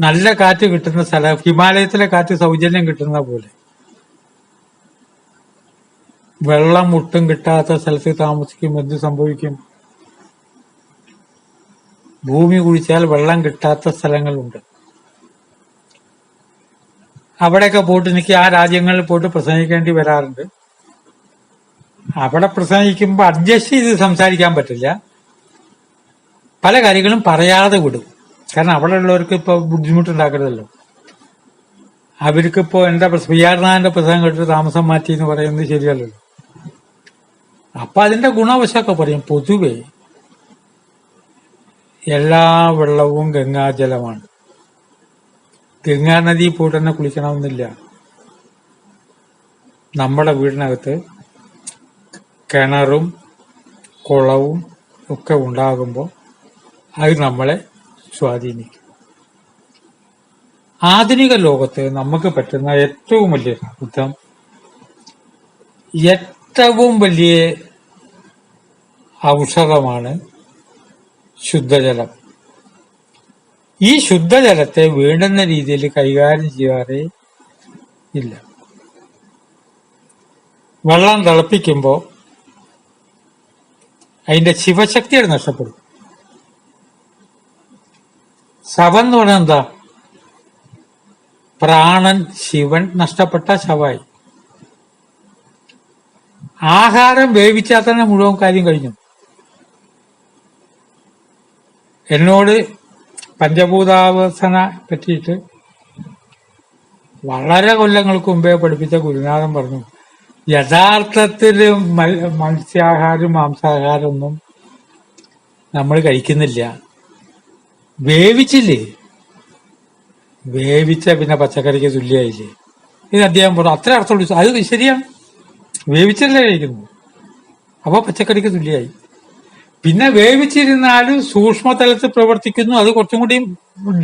നല്ല കാറ്റ് കിട്ടുന്ന സ്ഥലം, ഹിമാലയത്തിലെ കാറ്റ് സൗജന്യം കിട്ടുന്ന പോലെ. വെള്ളം ഒട്ടും കിട്ടാത്ത സ്ഥലത്ത് താമസിക്കും എന്ത് സംഭവിക്കും? ഭൂമി കുഴിച്ചാൽ വെള്ളം കിട്ടാത്ത സ്ഥലങ്ങളുണ്ട്. അവിടെയൊക്കെ പോയിട്ട് എനിക്ക് ആ രാജ്യങ്ങളിൽ പോയിട്ട് പ്രസംഗിക്കേണ്ടി വരാറുണ്ട്. അവിടെ പ്രസംഗിക്കുമ്പോൾ അഡ്ജസ്റ്റ് ചെയ്ത് സംസാരിക്കാൻ പറ്റില്ല. പല കാര്യങ്ങളും പറയാതെ വിടും. കാരണം അവിടെ ഉള്ളവർക്ക് ഇപ്പൊ ബുദ്ധിമുട്ടുണ്ടാക്കരുതല്ലോ. അവർക്കിപ്പോ എന്താ ശ്രീയാർനാഥന്റെ പ്രസംഗം കേട്ടിട്ട് താമസം മാറ്റി എന്ന് പറയുന്നത് ശരിയല്ലല്ലോ. അപ്പൊ അതിന്റെ ഗുണവശമൊക്കെ പറയും. പൊതുവെ എല്ലാ വെള്ളവും ഗംഗാജലമാണ്. ഗംഗാ നദി പോയിട്ട് തന്നെ കുളിക്കണമെന്നില്ല. നമ്മുടെ വീടിനകത്ത് കിണറും കുളവും ഒക്കെ ഉണ്ടാകുമ്പോൾ അത് നമ്മളെ സ്വാധീനിക്കും. ആധുനിക ലോകത്ത് നമുക്ക് പറ്റുന്ന ഏറ്റവും വലിയ അബദ്ധം, ഏറ്റവും വലിയ ഔഷധമാണ് ശുദ്ധജലം. ഈ ശുദ്ധജലത്തെ വേണ്ടുന്ന രീതിയിൽ കൈകാര്യം ചെയ്യാറേ ഇല്ല. വെള്ളം തിളപ്പിക്കുമ്പോൾ അതിന്റെ ശിവശക്തിയാണ് നഷ്ടപ്പെടും. ശവം എന്ന് പറഞ്ഞാൽ എന്താ? പ്രാണൻ, ശിവൻ നഷ്ടപ്പെട്ട ശവായി. ആഹാരം വേവിച്ചാൽ തന്നെ മുഴുവൻ കാര്യം കഴിഞ്ഞു. എന്നോട് പഞ്ചഭൂതാവസന പറ്റിയിട്ട് വളരെ കൊല്ലങ്ങൾക്ക് മുമ്പേ പഠിപ്പിച്ച ഗുരുനാഥൻ പറഞ്ഞു, യഥാർത്ഥത്തിൽ മത്സ്യാഹാരം മാംസാഹാരം ഒന്നും നമ്മൾ കഴിക്കുന്നില്ല. വേവിച്ചില്ലേ, വേവിച്ച പിന്നെ പച്ചക്കറിക്ക് തുല്യായില്ലേ. ഇത് അദ്ദേഹം പറഞ്ഞു. അത്ര അർത്ഥമുള്ളൂ. അത് ശരിയാണ്, വേവിച്ചല്ലേ കഴിക്കുന്നു, അപ്പൊ പച്ചക്കറിക്ക് തുല്യായി. പിന്നെ വേവിച്ചിരുന്നാലും സൂക്ഷ്മതലത്തിൽ പ്രവർത്തിക്കുന്നു. അത് കുറച്ചും കൂടി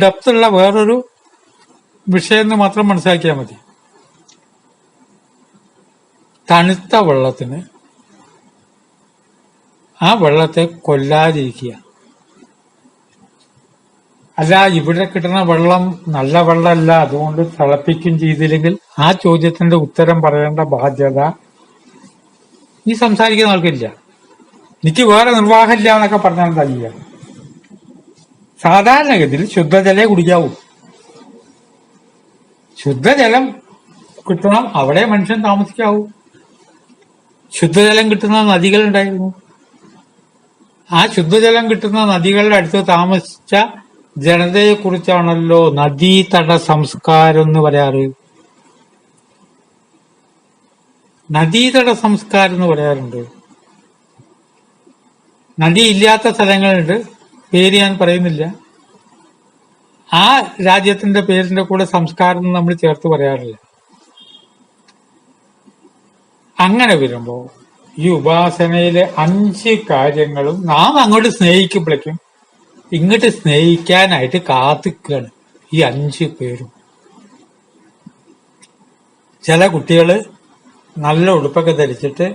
ഡെപ്ത് ഉള്ള വേറൊരു വിഷയം എന്ന് മാത്രം മനസ്സിലാക്കിയാൽ മതി. തണുത്ത വെള്ളത്തിന് ആ വെള്ളത്തെ കൊല്ലാതിരിക്കുക. അല്ല, ഇവിടെ കിട്ടുന്ന വെള്ളം നല്ല വെള്ളമല്ല, അതുകൊണ്ട് തിളപ്പിക്കും ചെയ്തില്ലെങ്കിൽ ആ ചോദ്യത്തിന്റെ ഉത്തരം പറയേണ്ട ബാധ്യത ഈ സംസാരിക്കുന്ന ആൾക്കില്ല. എനിക്ക് വേറെ നിർവാഹമില്ല എന്നൊക്കെ പറഞ്ഞാൽ തയ്യ. സാധാരണഗതിയിൽ ശുദ്ധജലേ കുടിക്കാവൂ. ശുദ്ധജലം കിട്ടണം, അവിടെ മനുഷ്യൻ താമസിക്കാവൂ. ശുദ്ധജലം കിട്ടുന്ന നദികളുണ്ടായിരുന്നു. ആ ശുദ്ധജലം കിട്ടുന്ന നദികളുടെ അടുത്ത് താമസിച്ച ജനതയെ കുറിച്ചാണല്ലോ നദീതട സംസ്കാരം എന്ന് പറയാറ്. നദീതട സംസ്കാരം എന്ന് പറയാറുണ്ട്. നദി ഇല്ലാത്ത സ്ഥലങ്ങളുണ്ട്, പേര് ഞാൻ പറയുന്നില്ല. ആ രാജ്യത്തിന്റെ പേരിന്റെ കൂടെ സംസ്കാരം നമ്മൾ ചേർത്ത് പറയാറില്ല. അങ്ങനെ വരുമ്പോ ഈ ഉപാസനയിലെ 5 കാര്യങ്ങളും നാം അങ്ങോട്ട് സ്നേഹിക്കുമ്പോഴേക്കും ഇങ്ങോട്ട് സ്നേഹിക്കാനായിട്ട് കാത്തിക്കുകയാണ് ഈ 5 പേരും. ചില കുട്ടികള് നല്ല ഉടുപ്പൊക്കെ ധരിച്ചിട്ട്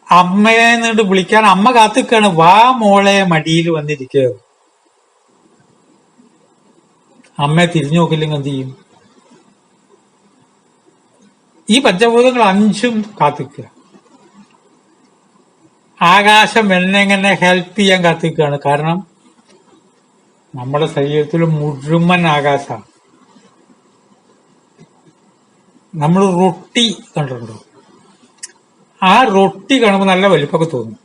അമ്മയെ നിന്നിട്ട് വിളിക്കാൻ അമ്മ കാത്തിക്കാണ്. വാ മോളെ മടിയിൽ വന്നിരിക്കുക. അമ്മയെ തിരിഞ്ഞു നോക്കില്ലെങ്കിൽ എന്ത് ചെയ്യും? ഈ പഞ്ചഭൂതങ്ങൾ 5ഉം കാത്തിക്കുക. ആകാശം എന്നെങ്ങനെ ഹെൽപ്പ് ചെയ്യാൻ കാത്തിക്കുകയാണ്. കാരണം നമ്മുടെ ശരീരത്തിൽ മുഴുവൻ ആകാശമാണ്. നമ്മൾ റൊട്ടി കണ്ടിട്ടുണ്ടോ? ആ റൊട്ടി കാണുമ്പോൾ നല്ല വലിപ്പമൊക്കെ തോന്നും.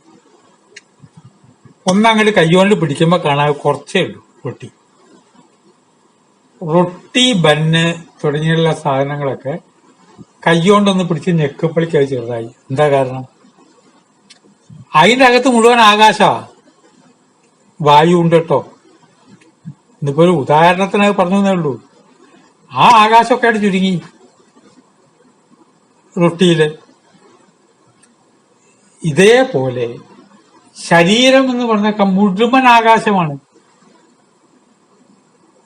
ഒന്നങ്ങോട്ട് കൈകൊണ്ട് പിടിക്കുമ്പോൾ കാണാൻ കുറച്ചേ ഉള്ളൂ റൊട്ടി. റൊട്ടി, ബന്ന് തുടങ്ങിയുള്ള സാധനങ്ങളൊക്കെ കൈകൊണ്ടൊന്ന് പിടിച്ച് ഞെക്കുമ്പോഴേക്ക് അത് ചെറുതായി. എന്താ കാരണം? അതിന്റെ അകത്ത് മുഴുവൻ ആകാശമാ, വായു ഉണ്ട് കേട്ടോ. ഇന്നിപ്പോ ഒരു ഉദാഹരണത്തിന് പറഞ്ഞു തന്നേ ഉള്ളൂ. ആ ആകാശമൊക്കെ ആയിട്ട് ചുരുങ്ങി റൊട്ടിയില്. ഇതേപോലെ ശരീരം എന്ന് പറഞ്ഞ മുഴുവൻ ആകാശമാണ്.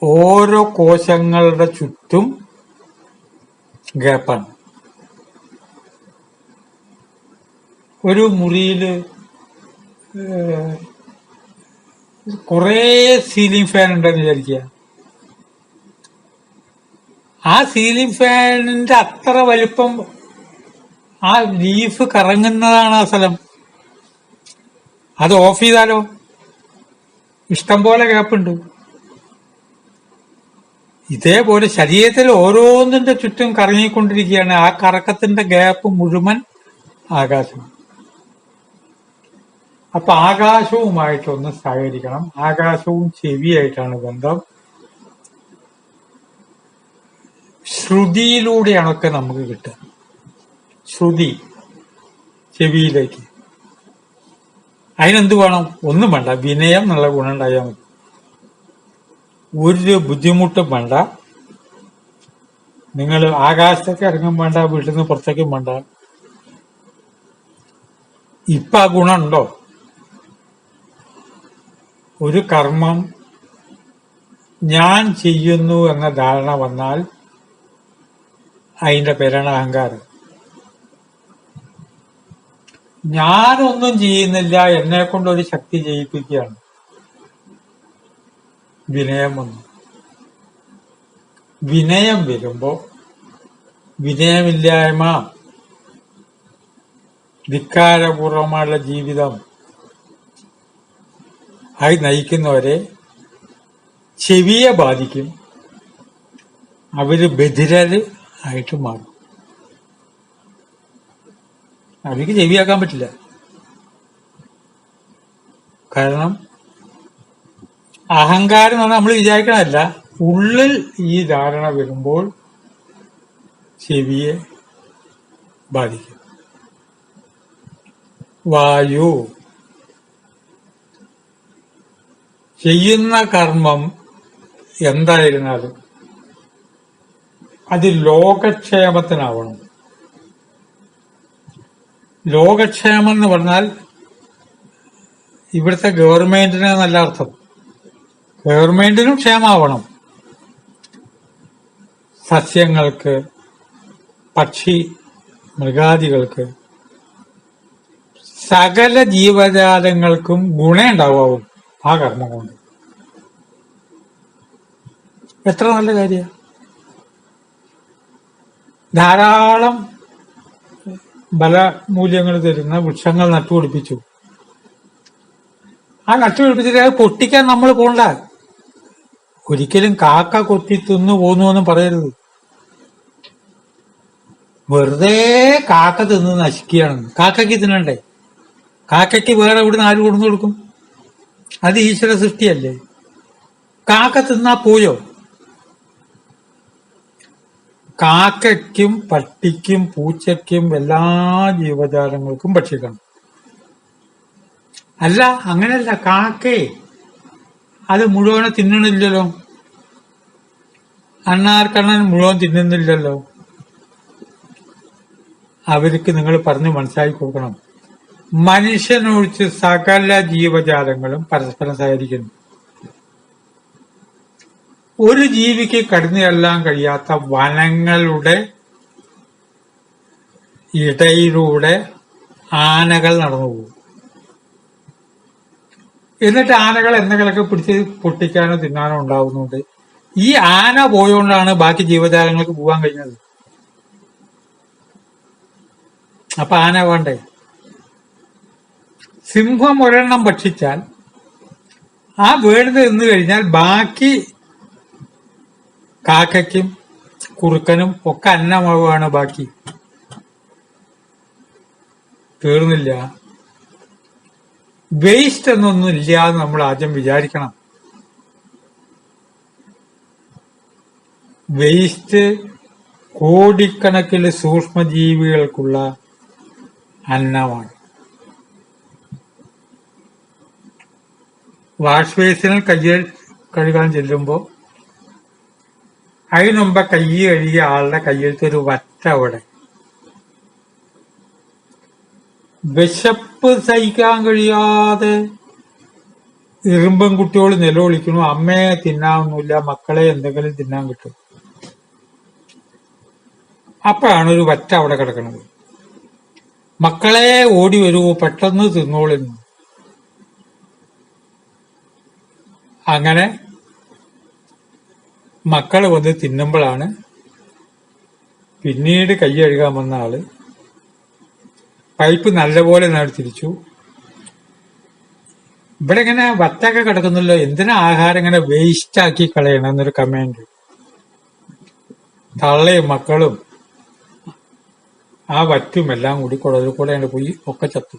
ഓരോ കോശങ്ങളുടെ ചുറ്റും ഗ്യാപ്പാണ്. ഒരു മുറിയില് കുറേ സീലിംഗ് ഫാൻ ഉണ്ടെന്ന് വിചാരിക്കുക. ആ സീലിംഗ് ഫാനിന്റെ അത്ര വലിപ്പം ആ ലീഫ് കറങ്ങുന്നതാണ് ആ സ്ഥലം. അത് ഓഫ് ചെയ്താലോ ഇഷ്ടം പോലെ ഗ്യാപ്പുണ്ട്. ഇതേപോലെ ശരീരത്തിൽ ഓരോന്നിന്റെ ചുറ്റും കറങ്ങിക്കൊണ്ടിരിക്കുകയാണ്. ആ കറക്കത്തിന്റെ ഗ്യാപ്പ് മുഴുവൻ ആകാശം. അപ്പൊ ആകാശവുമായിട്ടൊന്ന് സഹകരിക്കണം. ആകാശവും ചെവിയായിട്ടാണ് ബന്ധം. ശ്രുതിയിലൂടെയാണൊക്കെ നമുക്ക് കിട്ടുക. ശ്രുതി ചെവിയിലേക്ക്. അതിനെന്ത് വേണം? ഒന്നും വേണ്ട, വിനയം എന്നുള്ള ഗുണം ഉണ്ടായാൽ മതി. ഒരു ബുദ്ധിമുട്ടും വേണ്ട. നിങ്ങൾ ആകാശത്തേക്ക് ഇറങ്ങും വേണ്ട, വീട്ടിൽ നിന്ന് പുറത്തേക്കും വേണ്ട. ഇപ്പൊ ആ ഗുണമുണ്ടോ? ഒരു കർമ്മം ഞാൻ ചെയ്യുന്നു എന്ന ധാരണ വന്നാൽ അതിന്റെ പേരാണ് അഹങ്കാരം. ഞാനൊന്നും ചെയ്യുന്നില്ല, എന്നെ കൊണ്ട് ഒരു ശക്തി ചെയ്യിപ്പിക്കുകയാണ്. വിനയം വന്നു. വിനയം വരുമ്പോ വിനയമില്ലായ്മ, ധിക്കാരപൂർവമായുള്ള ജീവിതം ആയി നയിക്കുന്നവരെ ചെവിയെ ബാധിക്കും. അവര് ബധിരര് ആയിട്ട് മാറും. അവർക്ക് ചെവിയാക്കാൻ പറ്റില്ല. കാരണം അഹങ്കാരം എന്ന് പറഞ്ഞാൽ നമ്മൾ വിചാരിക്കണമല്ല, ഉള്ളിൽ ഈ ധാരണ വരുമ്പോൾ ചെവിയെ ബാധിക്കും. വായു ചെയ്യുന്ന കർമ്മം എന്തായിരുന്നാലും അത് ലോകക്ഷേമത്തിനാവണം. ലോകക്ഷേമം എന്ന് പറഞ്ഞാൽ ഇവിടുത്തെ ഗവൺമെന്റിന് നല്ല അർത്ഥം. ഗവൺമെന്റിനും ക്ഷേമാവണം. സസ്യങ്ങൾക്ക്, പക്ഷി മൃഗാദികൾക്ക്, സകല ജീവജാലങ്ങൾക്കും ഗുണമുണ്ടാവും ആ കർമ്മം കൊണ്ട്. എത്ര നല്ല കാര്യ. ധാരാളം ബലമൂല്യങ്ങൾ തരുന്ന വൃക്ഷങ്ങൾ നട്ടുപിടിപ്പിച്ചു. ആ നട്ടുപിടിപ്പിച്ചിട്ട് അത് പൊട്ടിക്കാൻ നമ്മൾ പോണ്ട. ഒരിക്കലും കാക്ക കൊത്തി തിന്നു പോന്നു പറയരുത്. വെറുതെ കാക്ക തിന്ന് നശിക്കുകയാണ്. കാക്കയ്ക്ക് തിന്നണ്ടേ? കാക്കയ്ക്ക് വേറെ ഇവിടുന്ന് ആര് കൊടുന്നു കൊടുക്കും? അത് ഈശ്വര സൃഷ്ടിയല്ലേ. കാക്ക തിന്നാ പോയോ? കാക്കയ്ക്കും പട്ടിക്കും പൂച്ചയ്ക്കും എല്ലാ ജീവജാലങ്ങൾക്കും ഭക്ഷിക്കണം. അല്ല, അങ്ങനെയല്ല. കാക്കയെ അത് മുഴുവനെ തിന്നണില്ലല്ലോ. അണ്ണാർക്കണ്ണൻ മുഴുവൻ തിന്നുന്നില്ലല്ലോ. അവർക്ക് നിങ്ങൾ പറഞ്ഞു മനസ്സിലാക്കി കൊടുക്കണം. മനുഷ്യനൊഴിച്ച് സകല ജീവജാലങ്ങളും പരസ്പരം സഹകരിക്കുന്നു. ഒരു ജീവിക്ക് കടന്നു ചെല്ലാൻ കഴിയാത്ത വനങ്ങളുടെ ഇടയിലൂടെ ആനകൾ നടന്നുപോകും. എന്നിട്ട് ആനകൾ എന്തെങ്കിലുമൊക്കെ പിടിച്ച് പൊട്ടിക്കാനോ തിന്നാനോ ഉണ്ടാവുന്നുണ്ട്. ഈ ആന പോയോണ്ടാണ് ബാക്കി ജീവജാലങ്ങൾക്ക് പോകാൻ കഴിഞ്ഞത്. അപ്പൊ ആന വേണ്ടേ? സിംഹം ഒരെണ്ണം ഭക്ഷിച്ചാൽ ആ വേണ്ടത് നിന്ന് കഴിഞ്ഞാൽ ബാക്കി കാക്കയ്ക്കും കുറുക്കനും ഒക്കെ അന്നമാവാണ് ബാക്കി. തീർന്നില്ല. വേസ്റ്റ് എന്നൊന്നും ഇല്ല എന്ന് നമ്മൾ ആദ്യം വിചാരിക്കണം. വേസ്റ്റ് കോടിക്കണക്കിന് സൂക്ഷ്മജീവികൾക്കുള്ള അന്നമാണ്. വാഷ് ബേസിനിൽ കയ്യിൽ കഴുകാൻ ചെല്ലുമ്പോൾ അതിനുമ്പ് കൈ കഴുകിയ ആളുടെ കയ്യിലത്തെ ഒരു വറ്റ അവിടെ. വിശപ്പ് സഹിക്കാൻ കഴിയാതെ ഇറുമ്പൻ കുട്ടിയോട് നിലവിളിക്കണു, അമ്മയെ തിന്നാവുന്നില്ല, മക്കളെ എന്തെങ്കിലും തിന്നാൻ കിട്ടും. അപ്പോഴാണ് ഒരു വറ്റ അവിടെ കിടക്കുന്നത്. മക്കളെ ഓടി വരുവോ, പെട്ടെന്ന് തിന്നോളുന്നു. അങ്ങനെ മക്കള് വന്ന് തിന്നുമ്പോഴാണ് പിന്നീട് കൈ കഴുകാൻ വന്ന ആള് പൈപ്പ് നല്ലപോലെ തിരിച്ചു. ഇവിടെ ഇങ്ങനെ വറ്റൊക്കെ കിടക്കുന്നല്ലോ, എന്തിനാ ആഹാരം ഇങ്ങനെ വേസ്റ്റ് ആക്കി കളയണം എന്നൊരു കമന്റ്. തള്ളയും മക്കളും ആ വറ്റും എല്ലാം കൂടി കുടലിൽ കൂടെ പോയി ഒക്കെ ചത്തു.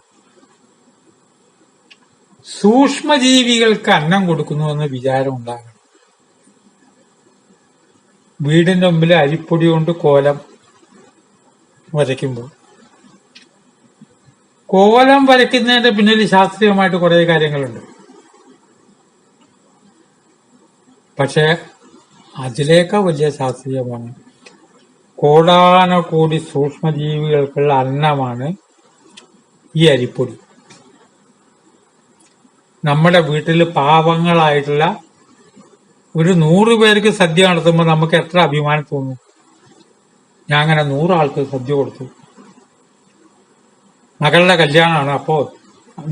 സൂക്ഷ്മജീവികൾക്ക് അന്നം കൊടുക്കുന്നുവെന്ന് വിചാരം ഉണ്ടാകണം. വീടിന്റെ മുമ്പിൽ അരിപ്പൊടി കൊണ്ട് കോലം വരയ്ക്കുമ്പോൾ കോലം വരയ്ക്കുന്നതിന്റെ പിന്നിൽ ശാസ്ത്രീയമായിട്ട് കുറെ കാര്യങ്ങളുണ്ട്. പക്ഷെ അതിലേക്കാൾ വലിയ ശാസ്ത്രീയമാണ് കോടാനകോടി സൂക്ഷ്മജീവികൾക്കുള്ള അന്നമാണ് ഈ അരിപ്പൊടി. നമ്മുടെ വീട്ടിൽ പാവങ്ങളായിട്ടുള്ള ഒരു 100 പേർക്ക് സദ്യ നടത്തുമ്പോൾ നമുക്ക് എത്ര അഭിമാനം തോന്നും. ഞാൻ അങ്ങനെ 100 ആൾക്ക് സദ്യ കൊടുത്തു. മകളുടെ കല്യാണമാണ്. അപ്പോ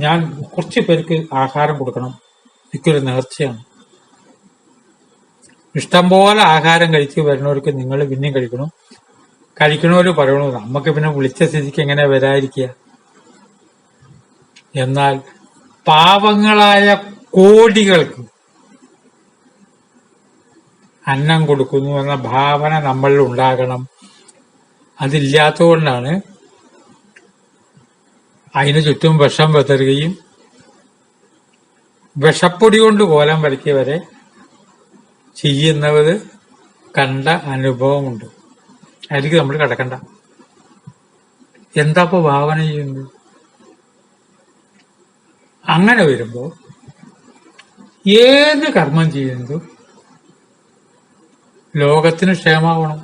ഞാൻ കുറച്ച് പേർക്ക് ആഹാരം കൊടുക്കണം, എനിക്കൊരു നേർച്ചയാണ്. ഇഷ്ടംപോലെ ആഹാരം കഴിച്ച് വരുന്നവർക്ക് നിങ്ങൾ പിന്നെയും കഴിക്കണം. കഴിക്കണവര് പറയണു നമുക്ക് പിന്നെ വിളിച്ച സ്ഥിതിക്ക് എങ്ങനെ വരാതിരിക്കുക. എന്നാൽ പാവങ്ങളായ കോടികൾക്ക് അന്നം കൊടുക്കുന്നു എന്ന ഭാവന നമ്മളിൽ ഉണ്ടാകണം. അതില്ലാത്തതുകൊണ്ടാണ് അതിന് ചുറ്റും വിഷം വിതറുകയും വിഷപ്പൊടി കൊണ്ട് കോലം വരയ്ക്കുക വരെ ചെയ്യുന്നവര് കണ്ട അനുഭവമുണ്ട്. അതിലേക്ക് നമ്മൾ കിടക്കണ്ട. എന്താ ഇപ്പൊ ഭാവന ചെയ്യുന്നത്? അങ്ങനെ വരുമ്പോ ഏത് കർമ്മം ചെയ്യുന്നതും ലോകത്തിന് ക്ഷേമാവണം.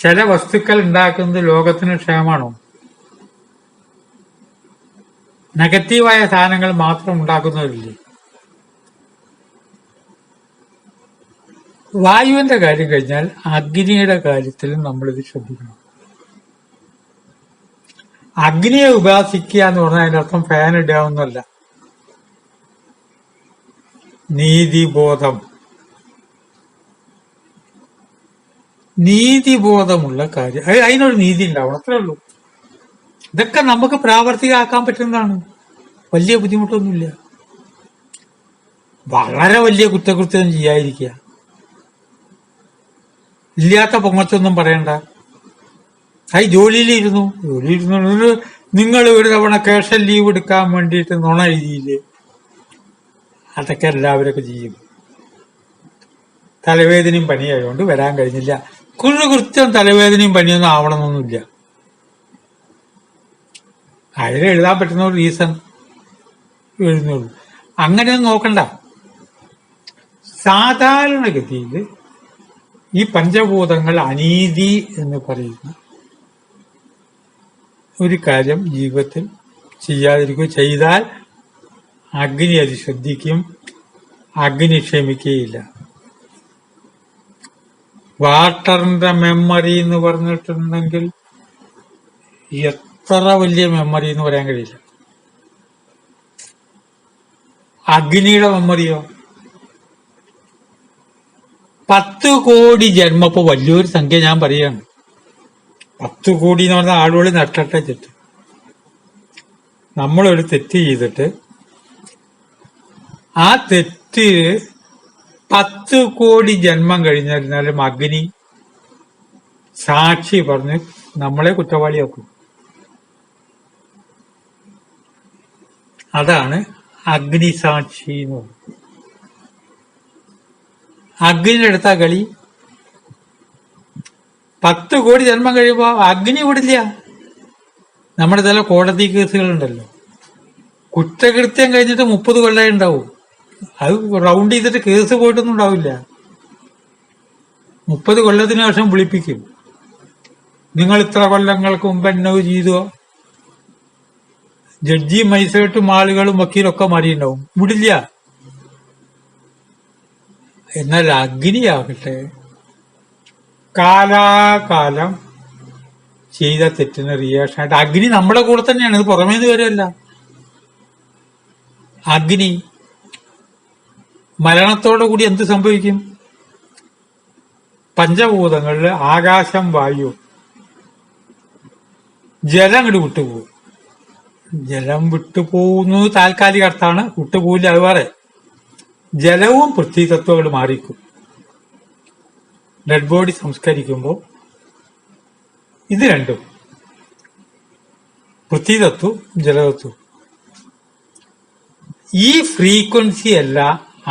ചില വസ്തുക്കൾ ഉണ്ടാക്കുന്നത് ലോകത്തിന് ക്ഷേമാണോ? നെഗറ്റീവായ സാധനങ്ങൾ മാത്രം ഉണ്ടാക്കുന്നവരില്ലേ? വായുവിന്റെ കാര്യം കഴിഞ്ഞാൽ അഗ്നിയുടെ കാര്യത്തിലും നമ്മളിത് ശ്രദ്ധിക്കണം. അഗ്നിയെ ഉപാസിക്കുക എന്ന് പറഞ്ഞാൽ അതിന്റെ അർത്ഥം ഫാൻ ഇടാവുന്നല്ല. നീതിബോധമുള്ള കാര്യം, അതിനൊരു നീതി ഉണ്ടാവണം, അത്രേ ഉള്ളൂ. ഇതൊക്കെ നമുക്ക് പ്രാവർത്തികമാക്കാൻ പറ്റുന്നതാണ്. വലിയ ബുദ്ധിമുട്ടൊന്നുമില്ല. വളരെ വലിയ കുറ്റകൃത്യം ചെയ്യാതിരിക്കുക, ഇല്ലാത്ത പൊങ്ങച്ചൊന്നും പറയണ്ട. ജോലിയിലിരുന്നു നിങ്ങൾ ഒരു തവണ ക്യാഷ് ലീവ് എടുക്കാൻ വേണ്ടിയിട്ട് നുണ എഴുതിയില്ലേ? അതൊക്കെ എല്ലാവരൊക്കെ ചെയ്യും. തലവേദനയും പനിയായതുകൊണ്ട് വരാൻ കഴിഞ്ഞില്ല. കൃത്യം തലവേദനയും പനിയൊന്നും ആവണമെന്നൊന്നുമില്ല. അതിൽ എഴുതാൻ പറ്റുന്ന ഒരു റീസൺ എഴുതുന്നുള്ളൂ. അങ്ങനെയൊന്നും നോക്കണ്ട. സാധാരണഗതിയിൽ ഈ പഞ്ചഭൂതങ്ങൾ അനീതി എന്ന് പറയുന്ന ഒരു കാര്യം ജീവിതത്തിൽ ചെയ്യാതിരിക്കുക. ചെയ്താൽ അഗ്നി അത് ശ്രദ്ധിക്കും, അഗ്നി ക്ഷമിക്കുകയില്ല. വാട്ടറിന്റെ മെമ്മറി എന്ന് പറഞ്ഞിട്ടുണ്ടെങ്കിൽ എത്ര വലിയ മെമ്മറി എന്ന് പറയാൻ കഴിയില്ല. അഗ്നിയുടെ മെമ്മറിയോ 10 കോടി ജന്മം. ഇപ്പൊ വലിയൊരു സംഖ്യ ഞാൻ പറയാണ്. 10 കോടി എന്ന് പറഞ്ഞ ആളുകൾ നട്ടട്ടെ ചെറ്റ്. നമ്മളൊരു തെറ്റ് ചെയ്തിട്ട് ആ തെറ്റ് 10 കോടി ജന്മം കഴിഞ്ഞാലും അഗ്നി സാക്ഷി പറഞ്ഞ് നമ്മളെ കുറ്റവാളിയാക്കും. അതാണ് അഗ്നിസാക്ഷി എന്ന് പറയുന്നത്. അഗ്നിയുടെ അടുത്ത കളി. 10 കോടി ജന്മം കഴിയുമ്പോ അഗ്നി വിടില്ല. നമ്മുടെ ചില കോടതി കേസുകളുണ്ടല്ലോ, കുറ്റകൃത്യം കഴിഞ്ഞിട്ട് 30 കൊല്ലം ഉണ്ടാവും. അത് റൗണ്ട് ചെയ്തിട്ട് കേസ് പോയിട്ടൊന്നും ഉണ്ടാവില്ല. 30 കൊല്ലത്തിന് ശേഷം വിളിപ്പിക്കും. നിങ്ങൾ ഇത്ര കൊല്ലങ്ങൾക്ക് മുമ്പ് എന്നോ ചെയ്തോ? ജഡ്ജി, മജിസ്ട്രേറ്റും ആളുകളും വക്കീലൊക്കെ മാറിയിട്ടുണ്ടാവും. വിടില്ല. എന്നാൽ അഗ്നിയാകട്ടെ കാലാകാലം ചെയ്ത തെറ്റിന് റിയാക്ഷൻ ആയിട്ട് അഗ്നി നമ്മുടെ കൂടെ തന്നെയാണ്. ഇത് പുറമേന്ന് വരുമല്ല. അഗ്നി മരണത്തോടു കൂടി എന്ത് സംഭവിക്കും? പഞ്ചഭൂതങ്ങളില് ആകാശം, വായു, ജലം അങ്ങോട്ട് വിട്ടുപോകും. ജലം വിട്ടുപോകുന്നത് താൽക്കാലിക അർത്ഥാണ്, വിട്ടുപോകില്ല. അത് വേറെ. ജലവും പൃഥ്വി തത്വങ്ങൾ മാറിക്കും. ഡെഡ് ബോഡി സംസ്കരിക്കുമ്പോൾ ഇത് രണ്ടും പൃഥ്വിതത്വ ജലതത്വ. ഈ ഫ്രീക്വൻസി അല്ല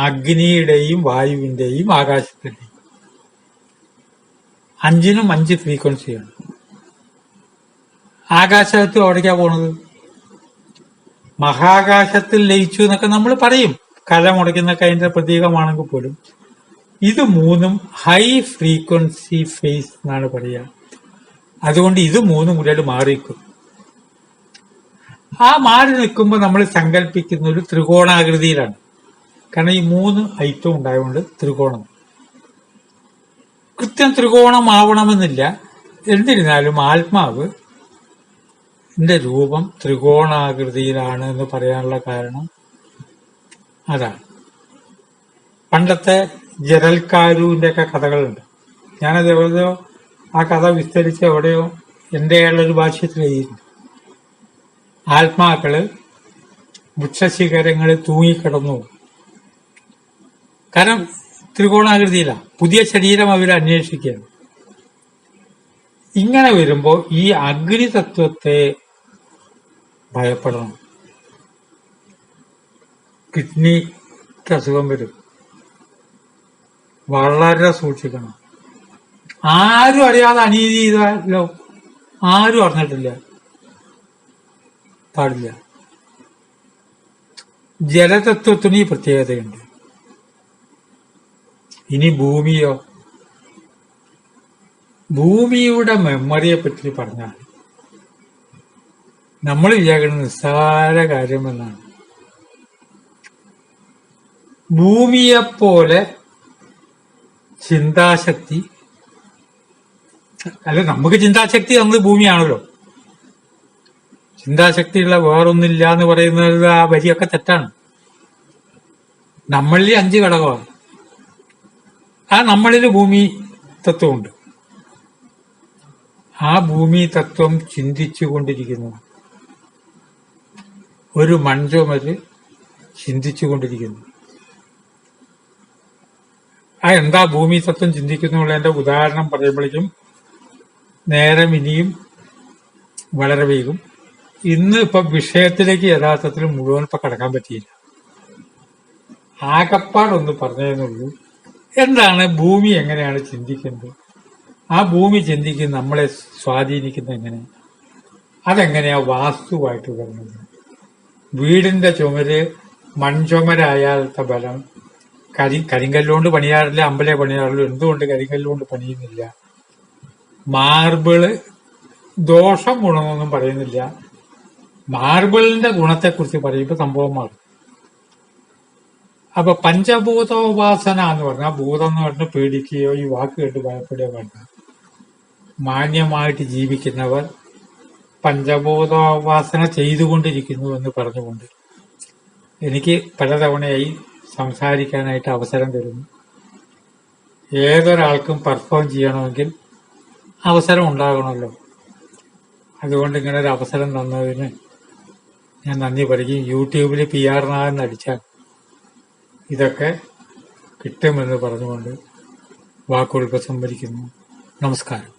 അഗ്നിയുടെയും വായുവിന്റെയും ആകാശത്തിന്റെയും. 5നും 5 ഫ്രീക്വൻസിയാണ്. ആകാശത്ത് എവിടേക്കാ പോണത്? മഹാകാശത്തിൽ ലയിച്ചു എന്നൊക്കെ നമ്മൾ പറയും. കല മുടക്കുന്നൊക്കെ അതിന്റെ പ്രതീകമാണെങ്കിൽ പോലും ഇത് 3ഉം ഹൈ ഫ്രീക്വൻസി ഫേസ് എന്നാണ് പറയുക. അതുകൊണ്ട് ഇത് 3ഉം കൂടി മാറിക്കും. ആ മാറി നിൽക്കുമ്പോൾ നമ്മൾ സങ്കല്പിക്കുന്ന ഒരു ത്രികോണാകൃതിയിലാണ്. കാരണം ഈ 3 ഐറ്റം ഉണ്ടായതുകൊണ്ട് ത്രികോണം. കൃത്യം ത്രികോണമാവണമെന്നില്ല. എന്നിരുന്നാലും ആത്മാവ് ന്റെ രൂപം ത്രികോണാകൃതിയിലാണ് എന്ന് പറയാനുള്ള കാരണം അതാണ്. പണ്ടത്തെ ജരൽക്കാരുവിന്റെ ഒക്കെ കഥകളുണ്ട്. ഞാനത് എവിടെയോ ആ കഥ വിസ്തരിച്ച് എവിടെയോ എന്റെ ഒരു ഭാഷ്യത്തിൽ എഴുതിയിരുന്നു. ആത്മാക്കള് വൃക്ഷശിഖരങ്ങളിൽ തൂങ്ങിക്കിടന്നു. കാരണം ത്രികോണാകൃതിയിലാണ്. പുതിയ ശരീരം അവർ അന്വേഷിക്കുകയാണ്. ഇങ്ങനെ വരുമ്പോ ഈ അഗ്നിതത്വത്തെ ഭയപ്പെടണം. കിഡ്നിക്ക് അസുഖം വരും, വളരെ സൂക്ഷിക്കണം. ആരും അറിയാതെ അനീതി ചെയ്താലോ? ആരും അറിഞ്ഞിട്ടില്ല, പാടില്ല. ജലതത്വത്തിന് ഈ പ്രത്യേകതയുണ്ട്. ഇനി ഭൂമിയോ? ഭൂമിയുടെ മെമ്മറിയെ പറ്റി പറഞ്ഞാൽ നമ്മൾ വിചാരിക്കുന്നത് നിസ്സാര കാര്യമെന്നാണ്. ഭൂമിയെപ്പോലെ ചിന്താശക്തി അല്ല, നമുക്ക് ചിന്താശക്തി തന്നത് ഭൂമിയാണല്ലോ. ചിന്താശക്തിയുള്ള വേറൊന്നില്ല എന്ന് പറയുന്നത് ആ വരിയൊക്കെ തെറ്റാണ്. നമ്മളിൽ 5 ഘടകമാണ്. ആ നമ്മളിൽ ഭൂമി തത്വമുണ്ട്. ആ ഭൂമി തത്വം ചിന്തിച്ചുകൊണ്ടിരിക്കുന്നു. ഒരു മൺചുമര് ചിന്തിച്ചുകൊണ്ടിരിക്കുന്നു. ആ എന്താ ഭൂമി തത്വം ചിന്തിക്കുന്നുള്ളതിന്റെ ഉദാഹരണം പറയുമ്പോഴേക്കും നേരം ഇനിയും വളരെ വൈകും. ഇന്ന് ഇപ്പൊ വിഷയത്തിലേക്ക് യഥാർത്ഥത്തിൽ മുഴുവൻ ഇപ്പൊ കടക്കാൻ പറ്റിയില്ല. ആകപ്പാടൊന്ന് പറഞ്ഞതെന്നുള്ളൂ. എന്താണ് ഭൂമി, എങ്ങനെയാണ് ചിന്തിക്കുന്നത്? ആ ഭൂമി ചിന്തിക്കുന്ന നമ്മളെ സ്വാധീനിക്കുന്നത് എങ്ങനെ? അതെങ്ങനെയാ വാസ്തുവായിട്ട് വരുന്നത്? വീടിന്റെ ചുമര് മൺചുമരായാലത്തെ ബലം കരിങ്കല്ലുകൊണ്ട് പണിയാറില്ല, അമ്പലേ പണിയാറുള്ളൂ. എന്തുകൊണ്ട് കരിങ്കല്ലുകൊണ്ട് പണിയുന്നില്ല? മാർബിള് ദോഷം ഗുണമെന്നൊന്നും പറയുന്നില്ല. മാർബിളിന്റെ ഗുണത്തെക്കുറിച്ച് പറയുമ്പോൾ സംഭവം മാറും. അപ്പൊ പഞ്ചഭൂതോപാസന എന്ന് പറഞ്ഞാൽ ഭൂതം എന്ന് പറഞ്ഞ് പേടിക്കുകയോ ഈ വാക്ക് കേട്ട് ഭയപ്പെടുകയോ വേണ്ട. മാന്യമായിട്ട് ജീവിക്കുന്നവർ പഞ്ചഭൂതോപാസന ചെയ്തുകൊണ്ടിരിക്കുന്നു എന്ന് പറഞ്ഞുകൊണ്ട് എനിക്ക് പലതവണയായി സംസാരിക്കാനായിട്ട് അവസരം തരുന്നു. ഏതൊരാൾക്കും പെർഫോം ചെയ്യണമെങ്കിൽ അവസരം ഉണ്ടാകണമല്ലോ. അതുകൊണ്ട് ഇങ്ങനെ ഒരു അവസരം തന്നതിന് ഞാൻ നന്ദി പറയും. യൂട്യൂബിൽ PR നാഗൻ അടിച്ചാൽ ഇതൊക്കെ കിട്ടുമെന്ന് പറഞ്ഞുകൊണ്ട് വാക്കുകൾ ഉപസംഹരിക്കുന്നു. നമസ്കാരം.